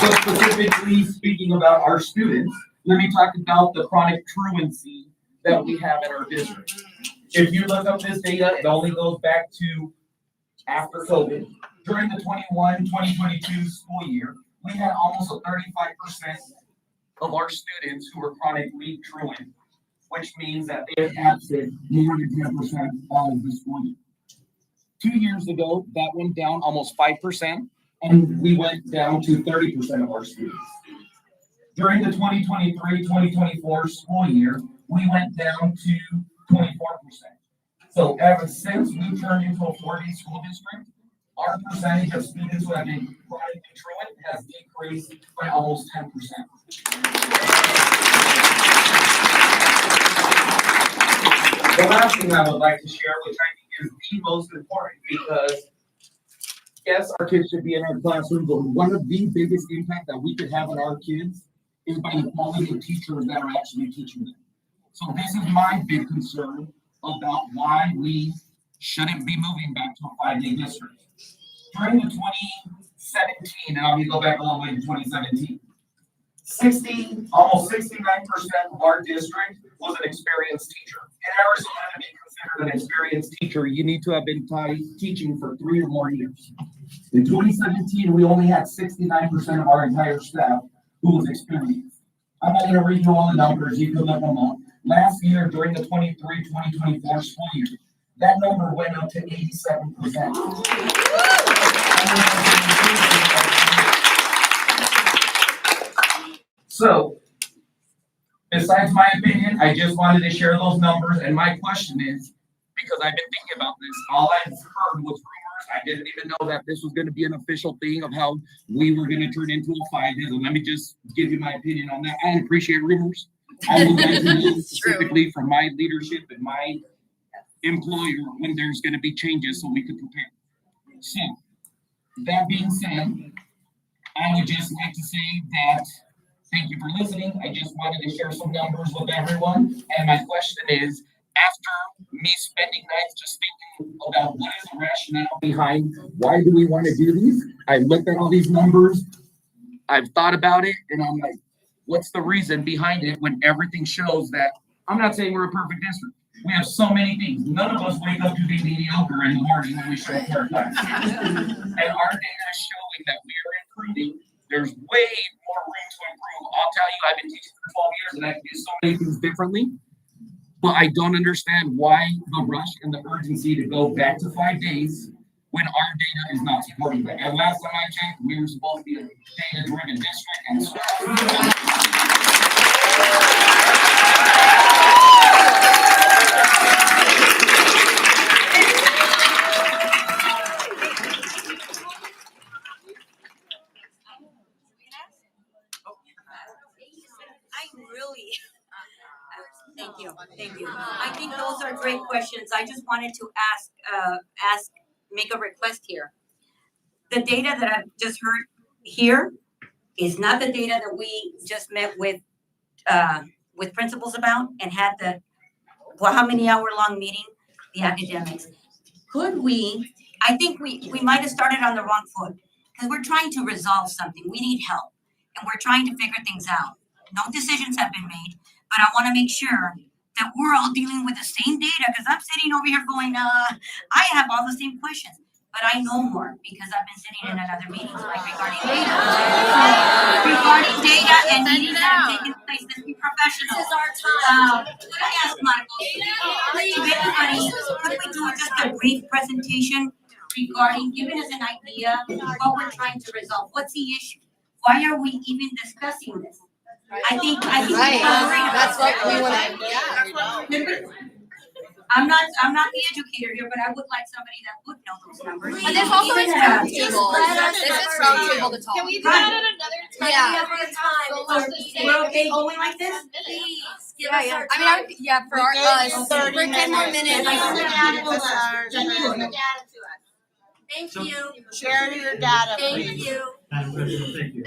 So specifically speaking about our students, let me talk about the chronic truancy that we have in our district. If you look up this data, it only goes back to after COVID. During the 2022 school year, we had almost a 35% of our students who were chronically truant, which means that they have absent more than 10% of the school year. 2 years ago, that went down almost 5%, and we went down to 30% of our students. During the 2023-2024 school year, we went down to 24%. So ever since we turned into a 4-day school district, our percentage of students who have been chronically truant has decreased by almost 10%. The last thing I would like to share, which I think is the most important, because yes, our kids should be in our classroom, but one of the biggest impact that we could have on our kids is by the quality of teachers that are actually teaching them. So this is my big concern about why we shouldn't be moving back to a 5-day district. During the 2017, and I'm gonna go back a little bit to 2017, almost 69% of our district was an experienced teacher. In Arizona, to be considered an experienced teacher, you need to have been teaching for 3 or more years. In 2017, we only had 69% of our entire staff who was experienced. I'm not gonna read you all the numbers, you can look them up. Last year, during the 2024 school year, that number went up to 87%. So, besides my opinion, I just wanted to share those numbers, and my question is, because I've been thinking about this, all I've heard was rumors. I didn't even know that this was gonna be an official thing of how we were gonna turn into a 5-day. And let me just give you my opinion on that. I appreciate rumors. I would like to know specifically from my leadership and my employer when there's gonna be changes so we can prepare. So, that being said, I would just like to say that thank you for listening. I just wanted to share some numbers with everyone. And my question is, after me spending nights just thinking about what is the rationale behind why do we want to do these, I looked at all these numbers, I've thought about it, and I'm like, what's the reason behind it when everything shows that, I'm not saying we're a perfect district. We have so many things. None of us wake up to be mediocre in the morning when we show up to our class. And our data is showing that we are improving. There's way more room to improve. I'll tell you, I've been teaching for 12 years and I can do so many things differently. But I don't understand why the rush and the urgency to go back to 5 days when our data is not supporting that. And last time I checked, we were supposed to be a data-driven district and so. Thank you. I think those are great questions. I just wanted to make a request here. The data that I've just heard here is not the data that we just met with principals about and had how many hour-long meeting, the academics. I think we might have started on the wrong foot because we're trying to resolve something. We need help and we're trying to figure things out. No decisions have been made, but I want to make sure that we're all dealing with the same data because I'm sitting over here going, I have all the same questions, but I know more because I've been sitting in other meetings like regarding data. Regarding data and meetings that have taken place, let's be professional. This is our time. Could I ask Michael, could we do just a brief presentation regarding giving us an idea of what we're trying to resolve? What's the issue? Why are we even discussing this? I think Right, that's what we want to, I'm not the educator here, but I would like somebody that would know those numbers. But there's also a roundtable. This is roundtable to talk. Can we do that at another time? Yeah. We're okay going like this? Please, give us our time. For us, 10 more minutes. Thank you. Share your data, Thank you. Madam President, thank you.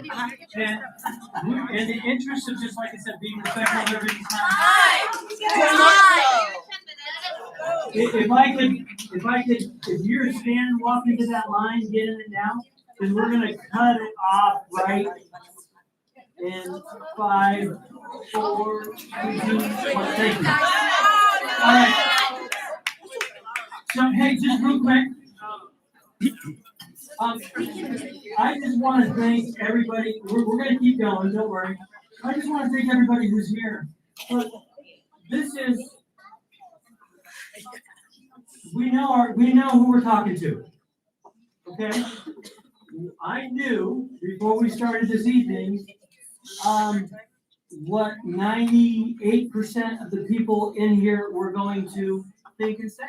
And in the interest of just like I said, being respectful of everybody's time. If you're standing, walking to that line, get in it now, then we're gonna cut it off right in 5, 4, 3, 2, 1. Thank you. All right. So hey, just real quick. I just want to thank everybody. We're going to keep going. Don't worry. I just want to thank everybody who's here. But this is. We know who we're talking to. Okay. I knew before we started this evening, what 98% of the people in here were going to think and say.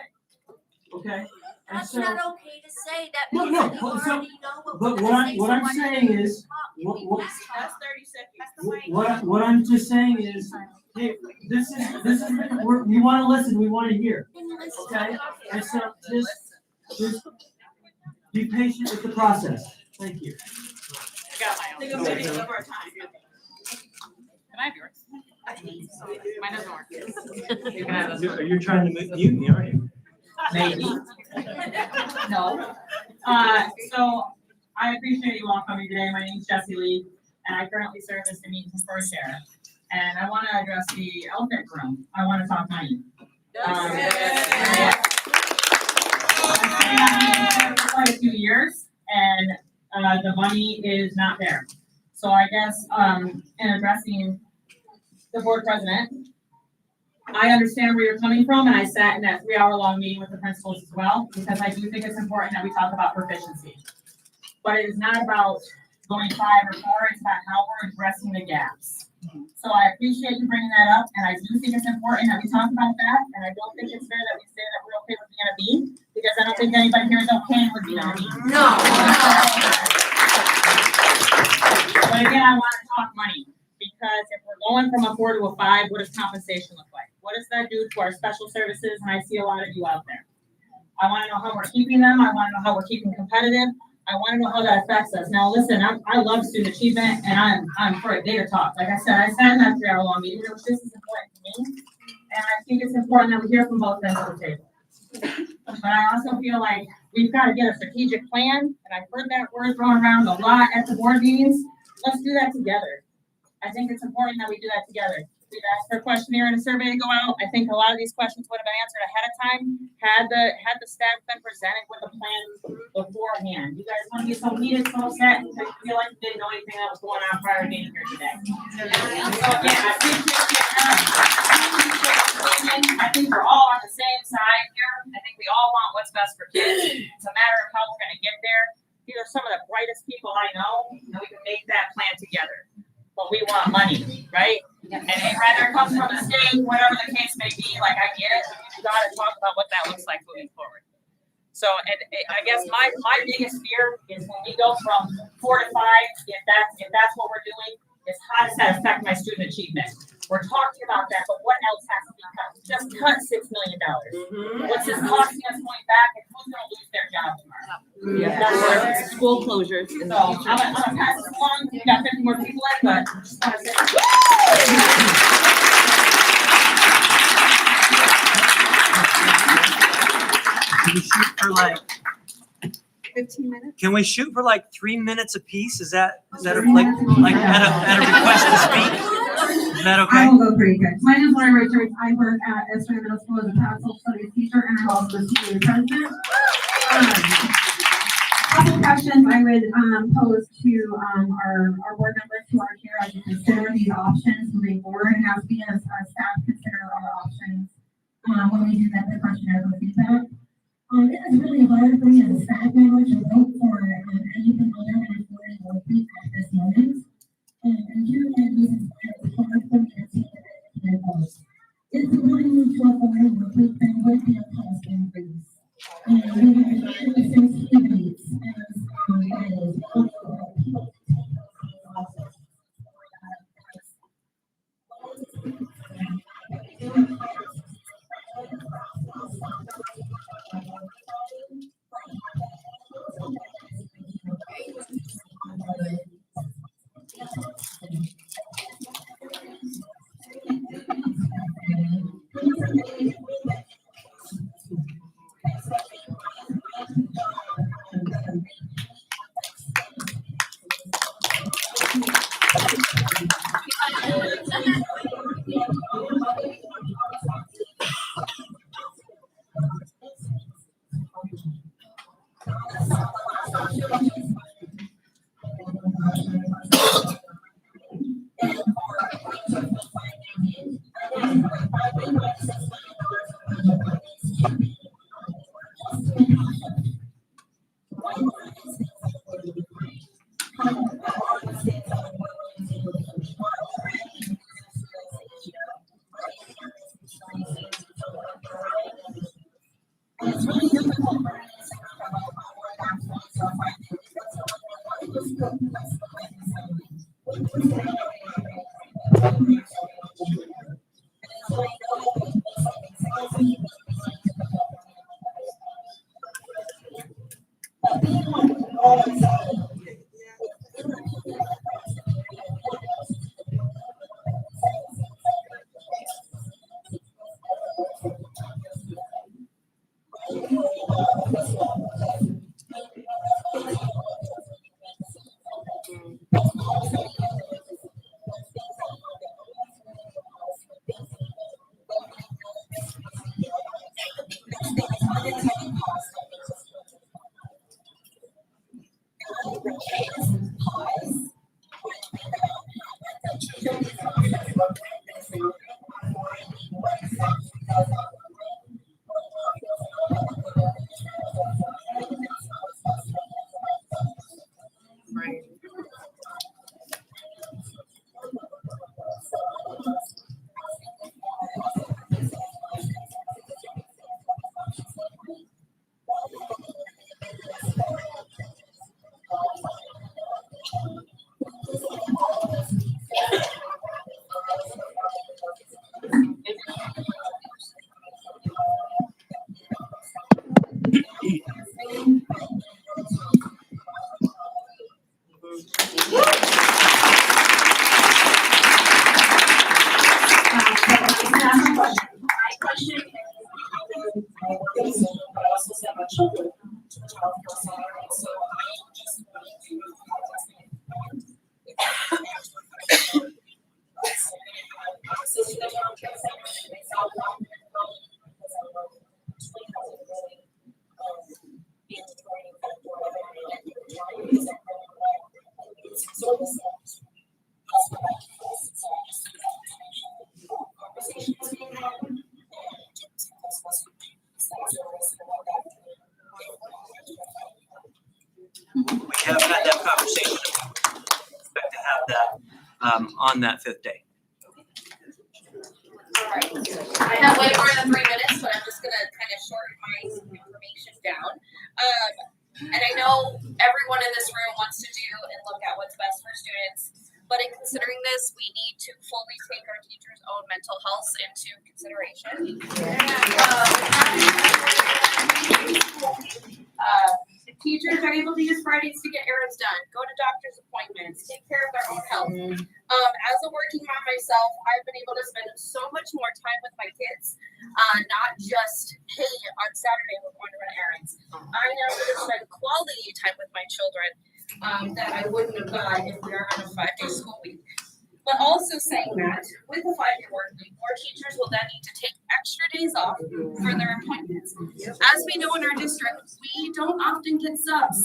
Okay. And That's so, not okay to say. That No, means no, that you well, so- already know what but we're gonna say. what I'm So why saying don't you is, talk? You what- can what- just talk. That's 30 seconds. what I'm just saying is, hey, this is we want to listen, we want to hear, okay? And so just be patient with the process. Thank you. Can I have yours? Mine doesn't work. You're trying to mute me, aren't you? Maybe. No. So I appreciate you all coming today. My name is Jessie Lee, and I currently serve as the meeting first chair. And I want to address the elephant room. I want to talk money. I've been on meeting for quite a few years, and the money is not there. So I guess in addressing the board president, I understand where you're coming from, and I sat in that 3-hour-long meeting with the principals as well, because I do think it's important that we talk about proficiency. But it is not about going 5 or 4, it's about how we're addressing the gaps. So I appreciate you bringing that up, and I do think it's important that we talk about that, and I don't think it's fair that we say that we're okay with being a B, because I don't think anybody here is okay with being a B. No. But again, I want to talk money, because if we're going from a 4 to a 5, what does compensation look like? What does that do to our special services? And I see a lot of you out there. I want to know how we're keeping them. I want to know how we're keeping competitive. I want to know how that affects us. Now, listen, I love student achievement, and I'm for a data talk. Like I said, I sat in that 3-hour-long meeting, which this is important to me, and I think it's important that we hear from both ends of the table. But I also feel like we've got to get a strategic plan, and I've heard that word thrown around a lot at the board meetings. Let's do that together. I think it's important that we do that together. We've asked for a questionnaire and a survey to go out. I think a lot of these questions would have been answered ahead of time had the staff been presented with a plan beforehand. You guys want to be so heated, so upset, because you feel like you didn't know anything that was going on prior to being here today. So again, I appreciate you. I think we're all on the same side here. I think we all want what's best for kids. It's a matter of how we're going to get there. These are some of the brightest people I know, and we can make that plan together. But we want money, right? And whether it comes from the state, whatever the case may be, like I get it, we've got to talk about what that looks like moving forward. So, and I guess my biggest fear is when we go from 4 to 5, if that's what we're doing, is how does that affect my student achievement? We're talking about that, but what else has to be cut? Just cut $6 million. What's this costing us going back, and who's going to lose their job tomorrow? Yeah. School closures. So I'm gonna pass this along. We got 50 more people in, but just want to say. Can we shoot for like 15 minutes? Can we shoot for like 3 minutes apiece? Is that like at a request to speak? Is that okay? I will go pretty quick. My name is Laurie Richards. I work at Esther Middle School as a social studies teacher, and I'm also the senior president. Couple questions I would pose to our board members who are here as we consider these options moving forward, and as we as staff consider our options when we do that the questionnaire for feedback. It is really hard for me as a staff member to vote for anything other than authority or week at this moment. And here are my reasons why it's hard for me to take it vote. If we want to move to a forward work, then would be a cost increase. And we would have the sensitivities as We have had that conversation. Expect to have that on that 5th day. Alright, I have way more than 3 minutes, but I'm just gonna kind of shorten my information down. And I know everyone in this room wants to do and look at what's best for students, but in considering this, we need to fully take our teachers' own mental health into consideration. Teachers are able to use Fridays to get errands done, go to doctor's appointments, take care of their own health. As a working mom myself, I've been able to spend so much more time with my kids, not just, hey, on Saturday we're going to run errands. I now get to spend quality time with my children that I wouldn't have got if we were on a 5-day school week. But also saying that with a 5-day work week, more teachers will then need to take extra days off for their appointments. As we know in our district, we don't often get subs.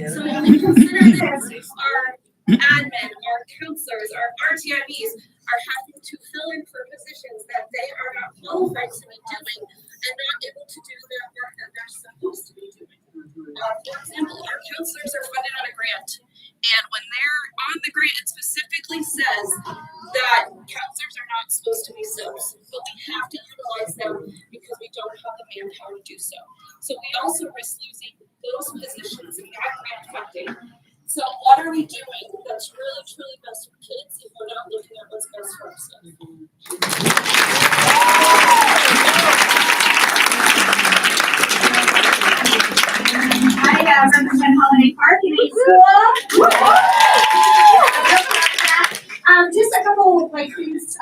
So when we consider this, our admin, our counselors, our RTIBs are having to fill in for positions that they are not qualified to be doing and not able to do their work that they're supposed to be doing. For example, our counselors are funded on a grant. And when they're on the grant, it specifically says that counselors are not supposed to be subs, but we have to utilize them because we don't have the manpower to do so. So we also risk losing those positions in that grant funding. So what are we doing that's really, truly best for kids if we're not looking at what's best for our stuff? I represent Holiday Park in a school. Just a couple like things,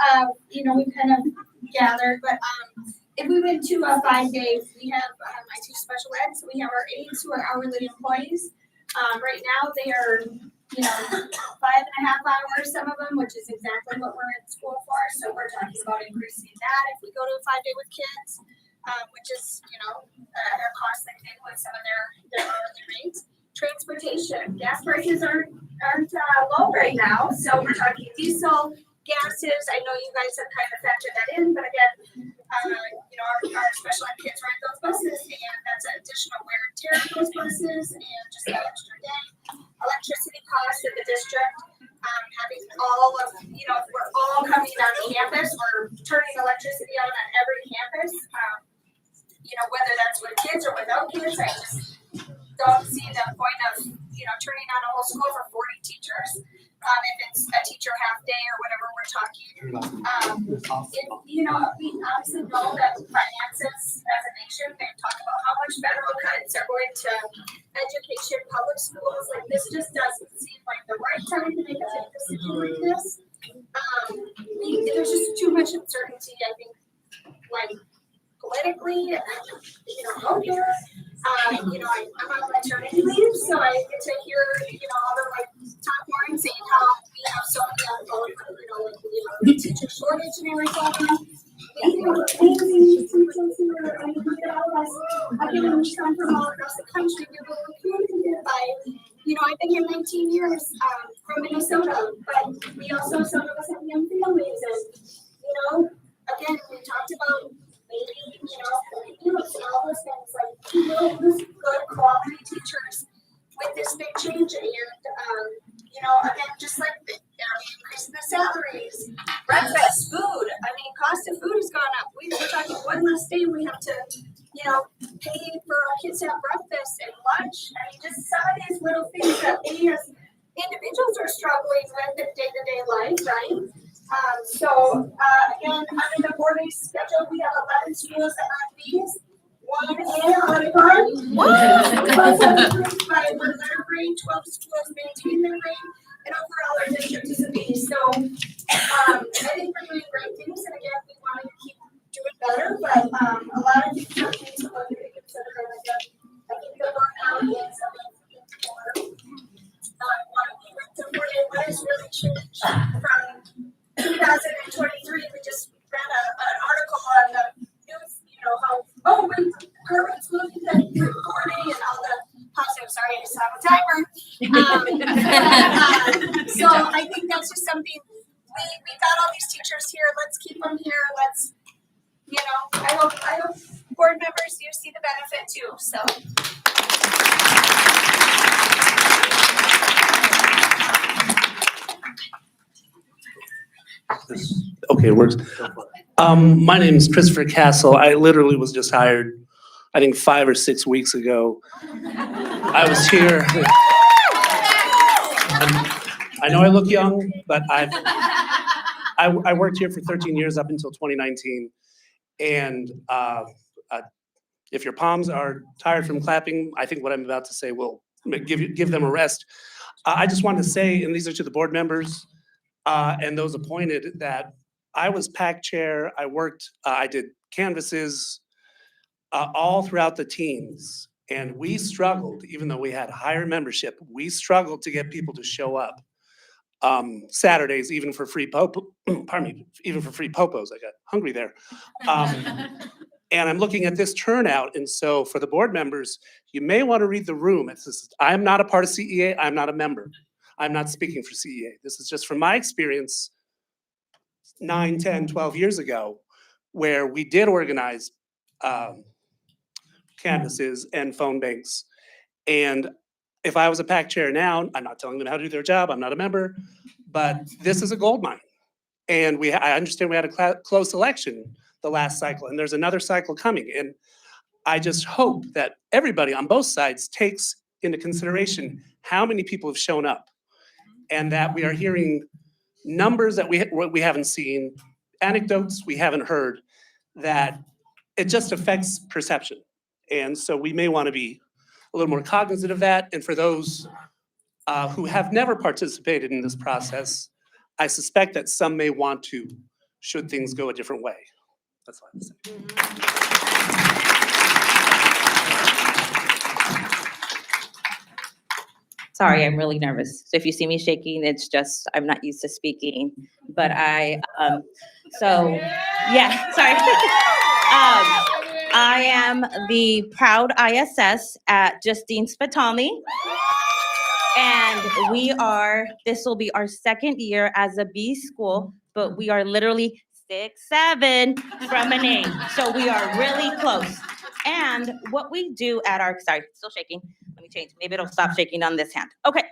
we kind of gathered, but if we went to a 5-day, we have my 2 special eds, so we have our aides who are hourly employees. Right now they are, 5.5 hours, some of them, which is exactly what we're in school for. So we're talking about increasing that if we go to a 5-day with kids, which is, their cost thing with some of their hourly rates. Transportation, gas prices aren't low right now, so we're talking diesel, gases. I know you guys have kind of factored that in, but again, our special ed kids ride those buses, and that's an additional wear and tear on those buses, and just that extra day. Electricity costs in the district, having all of, we're all coming on campus, we're turning electricity on every campus. Whether that's with kids or without kids, I just don't see the point of, turning on a whole school for 40 teachers. If it's a teacher half day or whatever we're talking. We obviously know that finances as a nation, they talk about how much federal cuts are going to education, public schools. Like this just doesn't seem like the right time to make a decision like this. There's just too much uncertainty, I think, like politically, out there. I'm on maternity leave, so I get to hear, all the talk more and saying how we have so many unqualified, the teacher shortage and everything. We have amazing teachers here. I mean, look at all of us. I've been in Michigan from all across the country. We're recruited by, I've been here 19 years from Minnesota, but we also, some of us have young families. And, again, we talked about maybe, youth and all those things. Like, we will lose good quality teachers with this big change. And, again, just like increasing the salaries, breakfast, food. I mean, cost of food has gone up. We're talking one less day we have to, pay for our kids to have breakfast and lunch. I mean, just some of these little things that we as individuals are struggling with in day-to-day life, right? Again, under the boarding schedule, we have 11 schools that earn Bs, 1 A on a card. By the letter grade, 12 schools maintain their grade, and overall our district is a B. So I think we're doing great things, and again, we want to keep doing better, but a lot of things are things to look at and consider. I think the burnout is what has really changed from 2023. We just read an article on the news, how, when Harvard's looking at recording and all the positive, sorry, I just have a timer. So I think that's just something, we got all these teachers here, let's keep them here, let's, I hope board members, you see the benefit too, so. Okay, it works. My name is Christopher Castle. I literally was just hired, I think 5 or 6 weeks ago. I was here. I know I look young, but I worked here for 13 years up until 2019. And if your palms are tired from clapping, I think what I'm about to say will give them a rest. I just wanted to say, and these are to the board members and those appointed, that I was PAC chair. I worked, I did canvases all throughout the teens. And we struggled, even though we had higher membership, we struggled to get people to show up. Saturdays, even for free pardon me, even for free popos. I got hungry there. And I'm looking at this turnout, and so for the board members, you may want to read the room. I'm not a part of CEA, I'm not a member. I'm not speaking for CEA. This is just from my experience 9, 10, 12 years ago, where we did organize canvases and phone banks. And if I was a PAC chair now, I'm not telling them how to do their job, I'm not a member, but this is a gold mine. And I understand we had a close election the last cycle, and there's another cycle coming. And I just hope that everybody on both sides takes into consideration how many people have shown up, and that we are hearing numbers that we haven't seen, anecdotes we haven't heard, that it just affects perception. And so we may want to be a little more cognizant of that. And for those who have never participated in this process, I suspect that some may want to, should things go a different way. That's all I have to say. Sorry, I'm really nervous. So if you see me shaking, it's just, I'm not used to speaking, but yeah, sorry. I am the proud ISS at Justine Spitali. And this will be our second year as a B school, but we are literally 6'7" from an A. So we are really close. And what we do at sorry, still shaking. Let me change. Maybe it'll stop shaking on this hand. Okay.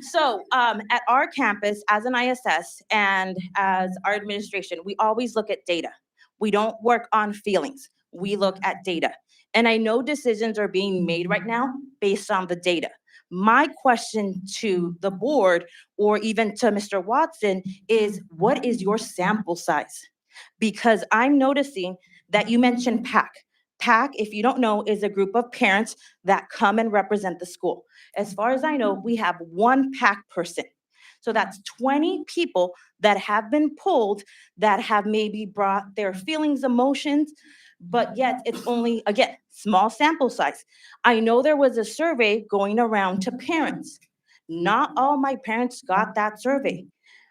So at our campus as an ISS and as our administration, we always look at data. We don't work on feelings. We look at data. And I know decisions are being made right now based on the data. My question to the board, or even to Mr. Watson, is what is your sample size? Because I'm noticing that you mentioned PAC. PAC, if you don't know, is a group of parents that come and represent the school. As far as I know, we have one PAC person. So that's 20 people that have been pulled, that have maybe brought their feelings, emotions, but yet it's only, again, small sample size. I know there was a survey going around to parents. Not all my parents got that survey.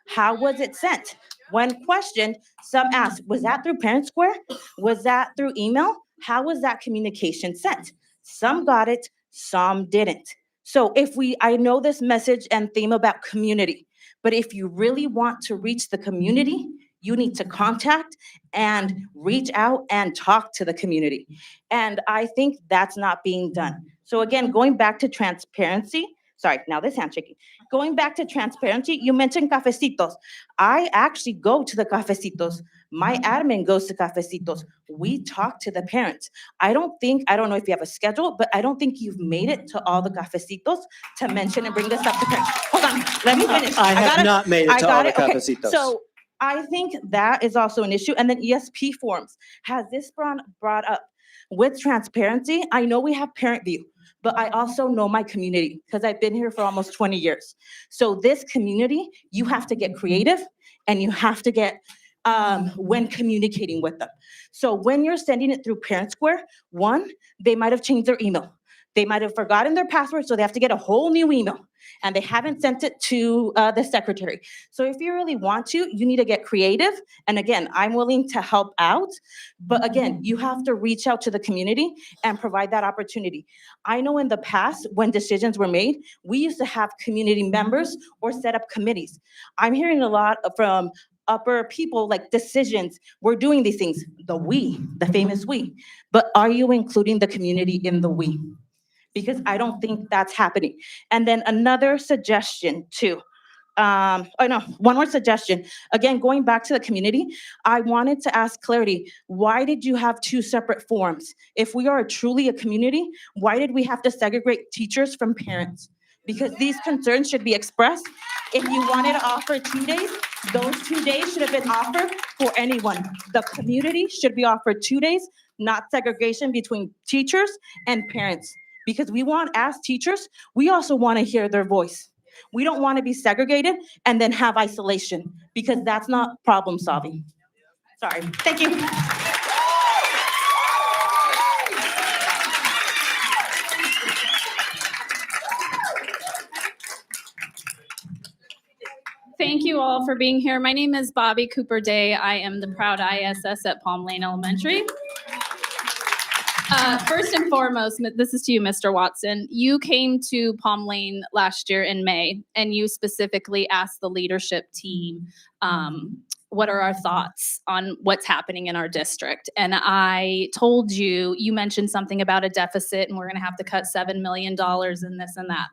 How was it sent? When questioned, some asked, was that through Parent Square? Was that through email? How was that communication sent? Some got it, some didn't. So I know this message and theme about community, but if you really want to reach the community, you need to contact and reach out and talk to the community. And I think that's not being done. So again, going back to transparency, sorry, now this handshaking. Going back to transparency, you mentioned cafecitos. I actually go to the cafecitos. My admin goes to cafecitos. We talk to the parents. I don't know if you have a schedule, but I don't think you've made it to all the cafecitos to mention and bring this up to parents. Hold on, let me finish. I have not made it to all the Okay, cafecitos. so I think that is also an issue. And then ESP forms. Has this brought up with transparency? I know we have parent view, but I also know my community because I've been here for almost 20 years. So this community, you have to get creative and you have to get when communicating with them. So when you're sending it through Parent Square, one, they might have changed their email. They might have forgotten their password, so they have to get a whole new email, and they haven't sent it to the secretary. So if you really want to, you need to get creative. And again, I'm willing to help out, but again, you have to reach out to the community and provide that opportunity. I know in the past, when decisions were made, we used to have community members or set up committees. I'm hearing a lot from upper people like decisions. We're doing these things, the famous we. But are you including the community in the we? Because I don't think that's happening. And then another suggestion too. One more suggestion. Again, going back to the community, I wanted to ask clarity. Why did you have two separate forms? If we are truly a community, why did we have to segregate teachers from parents? Because these concerns should be expressed. If you wanted to offer 2 days, those 2 days should have been offered for anyone. The community should be offered 2 days, not segregation between teachers and parents. Because as teachers, we also want to hear their voice. We don't want to be segregated and then have isolation, because that's not problem solving. Sorry, thank you. Thank you all for being here. My name is Bobby Cooper Day. I am the proud ISS at Palm Lane Elementary. First and foremost, this is to you, Mr. Watson. You came to Palm Lane last year in May, and you specifically asked the leadership team, what are our thoughts on what's happening in our district? And I told you mentioned something about a deficit, and we're going to have to cut $7 million in this and that.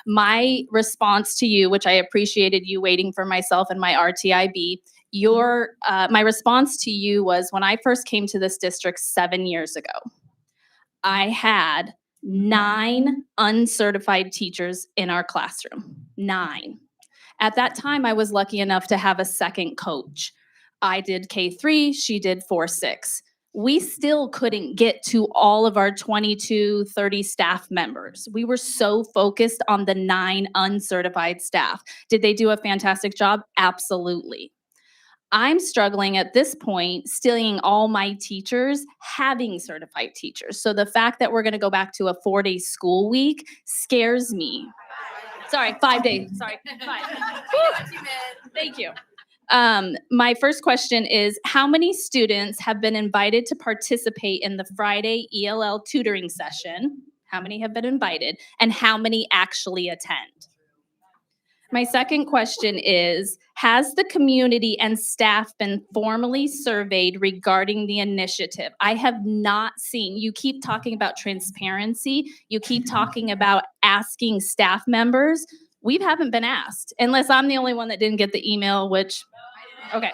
My response to you, which I appreciated you waiting for myself and my RTIB, my response to you was, when I first came to this district 7 years ago, I had 9 uncertified teachers in our classroom. 9. At that time, I was lucky enough to have a second coach. I did K3, she did 4-6. We still couldn't get to all of our 22, 30 staff members. We were so focused on the 9 uncertified staff. Did they do a fantastic job? Absolutely. I'm struggling at this point, seeing all my teachers having certified teachers. So the fact that we're going to go back to a 4-day school week scares me. Sorry, 5 days. Sorry, 5. Thank you. My first question is, how many students have been invited to participate in the Friday ELL tutoring session? How many have been invited? And how many actually attend? My second question is, has the community and staff been formally surveyed regarding the initiative? I have not seen, you keep talking about transparency, you keep talking about asking staff members. We haven't been asked, unless I'm the only one that didn't get the email, which, okay.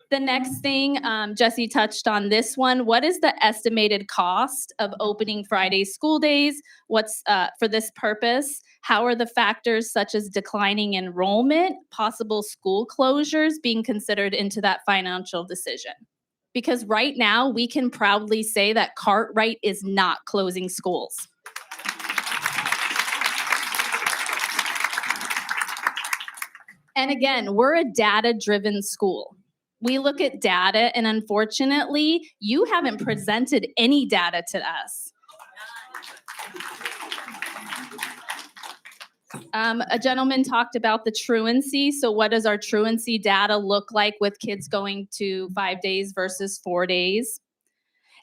The next thing, Jesse touched on this one. What is the estimated cost of opening Friday school days? What's for this purpose? How are the factors such as declining enrollment, possible school closures being considered into that financial decision? Because right now we can proudly say that Cartwright is not closing schools. And again, we're a data-driven school. We look at data, and unfortunately, you haven't presented any data to us. A gentleman talked about the truancy. So what does our truancy data look like with kids going to 5 days versus 4 days?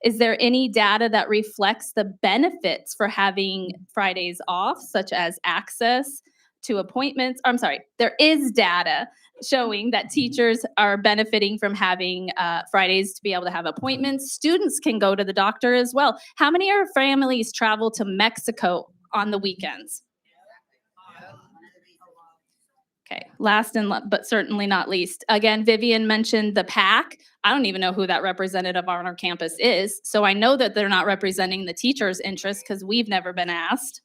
Is there any data that reflects the benefits for having Fridays off, such as access to appointments? I'm sorry, there is data showing that teachers are benefiting from having Fridays to be able to have appointments. Students can go to the doctor as well. How many of our families travel to Mexico on the weekends? Okay, last but certainly not least, again, Vivian mentioned the PAC. I don't even know who that representative on our campus is. So I know that they're not representing the teachers' interests because we've never been asked.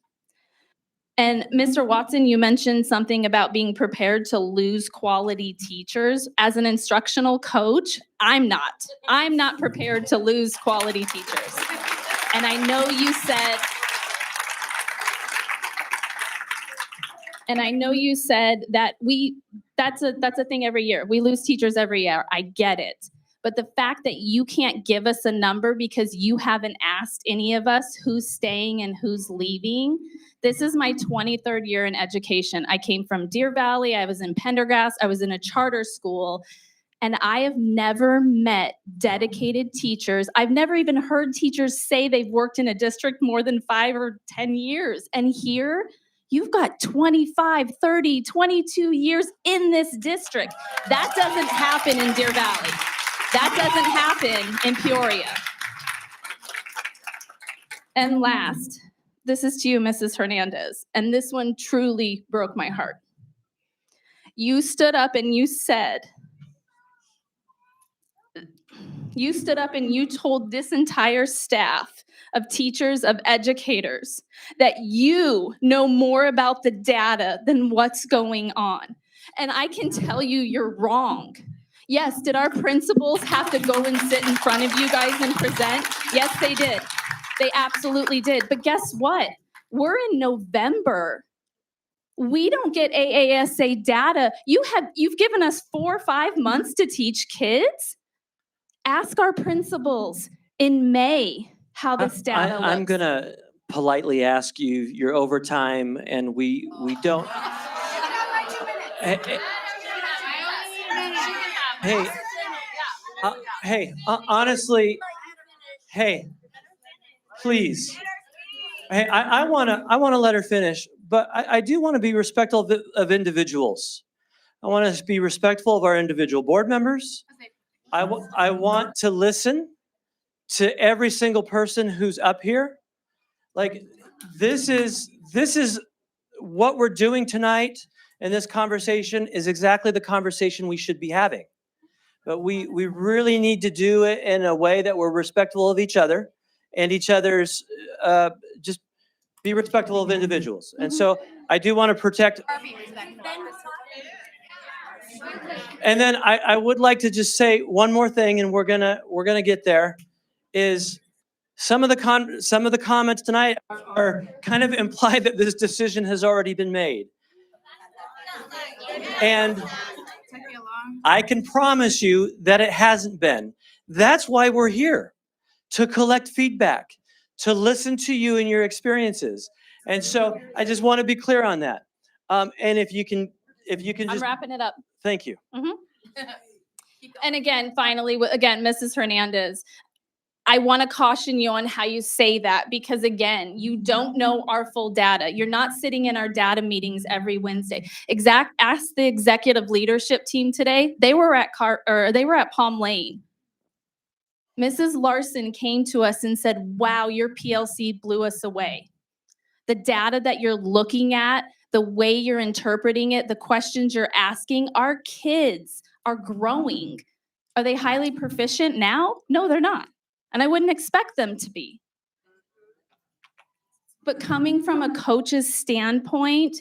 And Mr. Watson, you mentioned something about being prepared to lose quality teachers. As an instructional coach, I'm not. I'm not prepared to lose quality teachers. And I know you said, that that's a thing every year. We lose teachers every year. I get it. But the fact that you can't give us a number because you haven't asked any of us who's staying and who's leaving. This is my 23rd year in education. I came from Deer Valley. I was in Pendergrass. I was in a charter school. And I have never met dedicated teachers. I've never even heard teachers say they've worked in a district more than 5 or 10 years. And here, you've got 25, 30, 22 years in this district. That doesn't happen in Deer Valley. That doesn't happen in Peoria. And last, this is to you, Mrs. Hernandez. And this one truly broke my heart. You stood up and you told this entire staff of teachers, of educators, that you know more about the data than what's going on. And I can tell you you're wrong. Yes, did our principals have to go and sit in front of you guys and present? Yes, they did. They absolutely did. But guess what? We're in November. We don't get AASA data. You've given us 4 or 5 months to teach kids. Ask our principals in May how this data looks. I'm gonna politely ask you your overtime, and we don't. Honestly, hey, please. Hey, I wanna let her finish, but I do want to be respectful of individuals. I want to be respectful of our individual board members. I want to listen to every single person who's up here. Like, this is what we're doing tonight, and this conversation is exactly the conversation we should be having. But we really need to do it in a way that we're respectful of each other and each other's, just be respectful of individuals. And so I do want to protect. And then I would like to just say one more thing, and we're gonna get there, is some of the comments tonight are kind of imply that this decision has already been made. And I can promise you that it hasn't been. That's why we're here, to collect feedback, to listen to you and your experiences. And so I just want to be clear on that. And if you can just. I'm wrapping it up. Thank you. And again, finally, Mrs. Hernandez, I want to caution you on how you say that, because again, you don't know our full data. You're not sitting in our data meetings every Wednesday. Ask the executive leadership team today. They were at Palm Lane. Mrs. Larson came to us and said, wow, your PLC blew us away. The data that you're looking at, the way you're interpreting it, the questions you're asking, our kids are growing. Are they highly proficient now? No, they're not. And I wouldn't expect them to be. But coming from a coach's standpoint,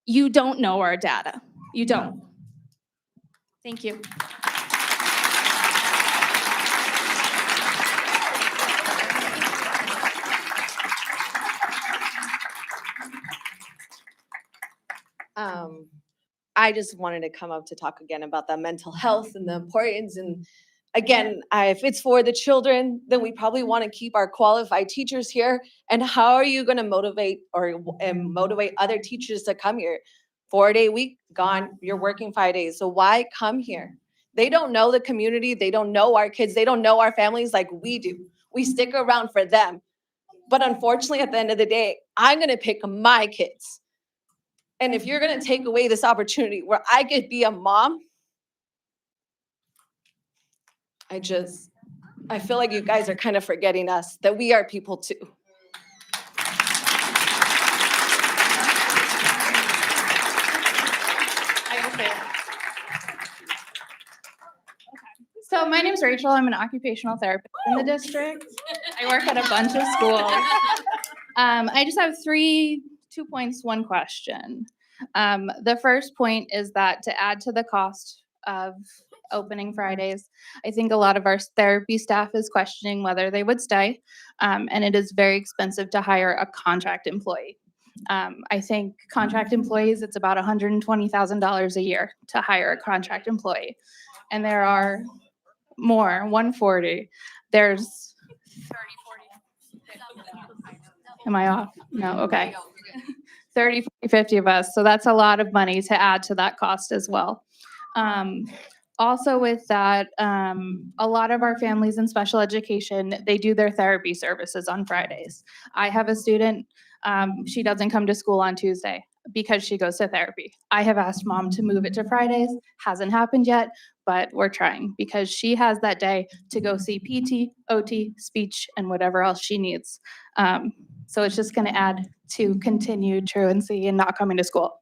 you don't know our data. You don't. Thank you. I just wanted to come up to talk again about that mental health and the importance and again, if it's for the children, then we probably want to keep our qualified teachers here. And how are you going to motivate motivate other teachers to come here? 4-day week, gone, you're working 5 days. So why come here? They don't know the community. They don't know our kids. They don't know our families like we do. We stick around for them. But unfortunately, at the end of the day, I'm going to pick my kids. And if you're going to take away this opportunity where I could be a mom, I feel like you guys are kind of forgetting us, that we are people too. So my name is Rachel. I'm an occupational therapist in the district. I work at a bunch of schools. I just have 2 points, one question. The first point is that to add to the cost of opening Fridays, I think a lot of our therapy staff is questioning whether they would stay, and it is very expensive to hire a contract employee. I think contract employees, it's about $120,000 a year to hire a contract employee. And there are more, 140. There's 30, 40. Am I off? No, okay. 30, 40, 50 of us. So that's a lot of money to add to that cost as well. Also with that, a lot of our families in special education, they do their therapy services on Fridays. I have a student, she doesn't come to school on Tuesday because she goes to therapy. I have asked mom to move it to Fridays, hasn't happened yet, but we're trying because she has that day to go see PT, OT, speech, and whatever else she needs. So it's just gonna add to continued truancy and not coming to school.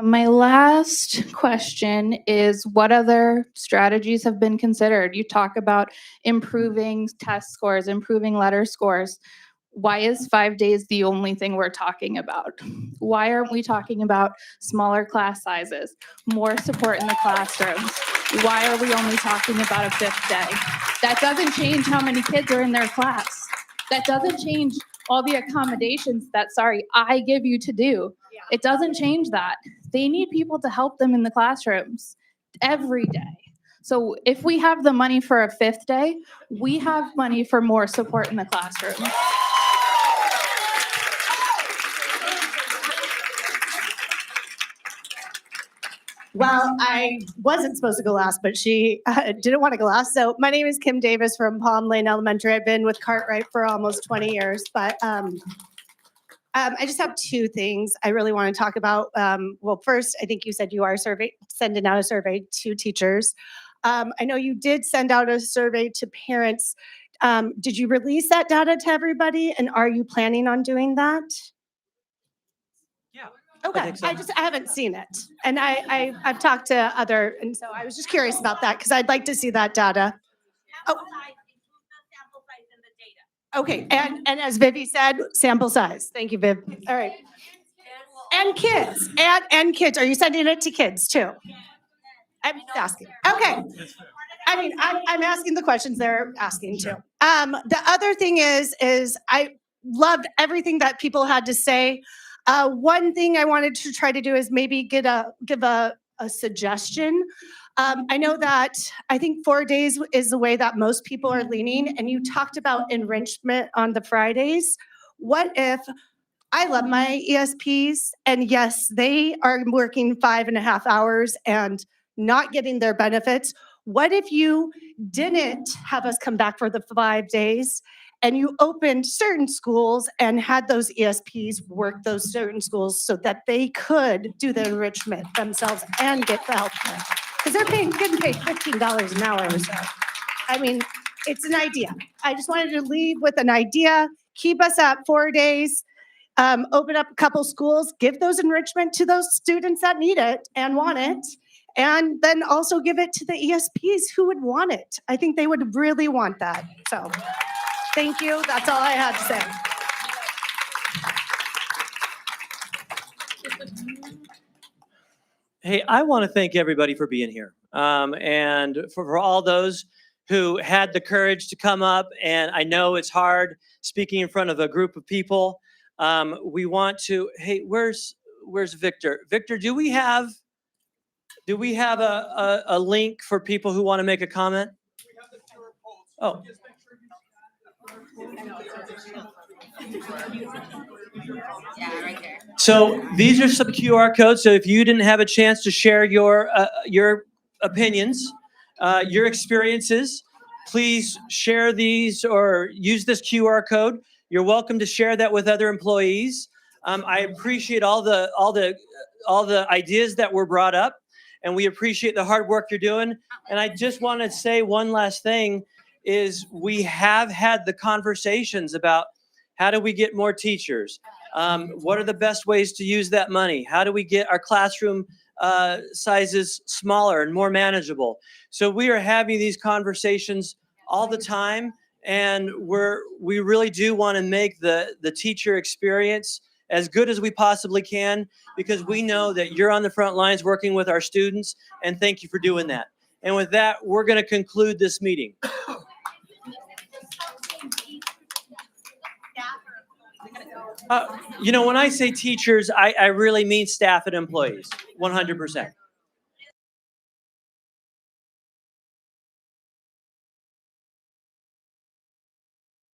My last question is, what other strategies have been considered? You talk about improving test scores, improving letter scores. Why is 5 days the only thing we're talking about? Why aren't we talking about smaller class sizes, more support in the classrooms? Why are we only talking about a 5th day? That doesn't change how many kids are in their class. That doesn't change all the accommodations that, I give you to do. It doesn't change that. They need people to help them in the classrooms every day. So if we have the money for a 5th day, we have money for more support in the classroom. Well, I wasn't supposed to go last, but she didn't want to go last. So my name is Kim Davis from Palm Lane Elementary. I've been with Cartwright for almost 20 years, but I just have 2 things I really want to talk about. Well, first, I think you said you are sending out a survey to teachers. I know you did send out a survey to parents. Did you release that data to everybody, and are you planning on doing that? Yeah. Okay, I haven't seen it, and I've talked to other, and so I was just curious about that because I'd like to see that data. Oh. Okay, and as Vivi said, sample size. Thank you, Viv. All right. And kids, and kids. Are you sending it to kids too? I'm asking. Okay. I mean, I'm asking the questions they're asking too. The other thing is I loved everything that people had to say. One thing I wanted to try to do is maybe give a suggestion. I know that I think 4 days is the way that most people are leaning, and you talked about enrichment on the Fridays. What if I love my ESPs, and yes, they are working 5.5 hours and not getting their benefits. What if you didn't have us come back for the 5 days and you opened certain schools and had those ESPs work those certain schools so that they could do the enrichment themselves and get the health care? Because they're getting paid $15 an hour or so. I mean, it's an idea. I just wanted to leave with an idea. Keep us at 4 days. Open up a couple schools, give those enrichment to those students that need it and want it, and then also give it to the ESPs who would want it. I think they would really want that. So thank you. That's all I had to say. Hey, I want to thank everybody for being here. And for all those who had the courage to come up, and I know it's hard speaking in front of a group of people. We want to, hey, where's Victor? Victor, do we have Do we have a link for people who want to make a comment? Oh. Yeah, right there. So these are some QR codes. So if you didn't have a chance to share your opinions, your experiences, please share these or use this QR code. You're welcome to share that with other employees. I appreciate all the ideas that were brought up, and we appreciate the hard work you're doing. And I just want to say one last thing is we have had the conversations about how do we get more teachers? What are the best ways to use that money? How do we get our classroom sizes smaller and more manageable? So we are having these conversations all the time, and we really do want to make the teacher experience as good as we possibly can, because we know that you're on the front lines working with our students, and thank you for doing that. And with that, we're going to conclude this meeting. When I say teachers, I really mean staff and employees, 100%.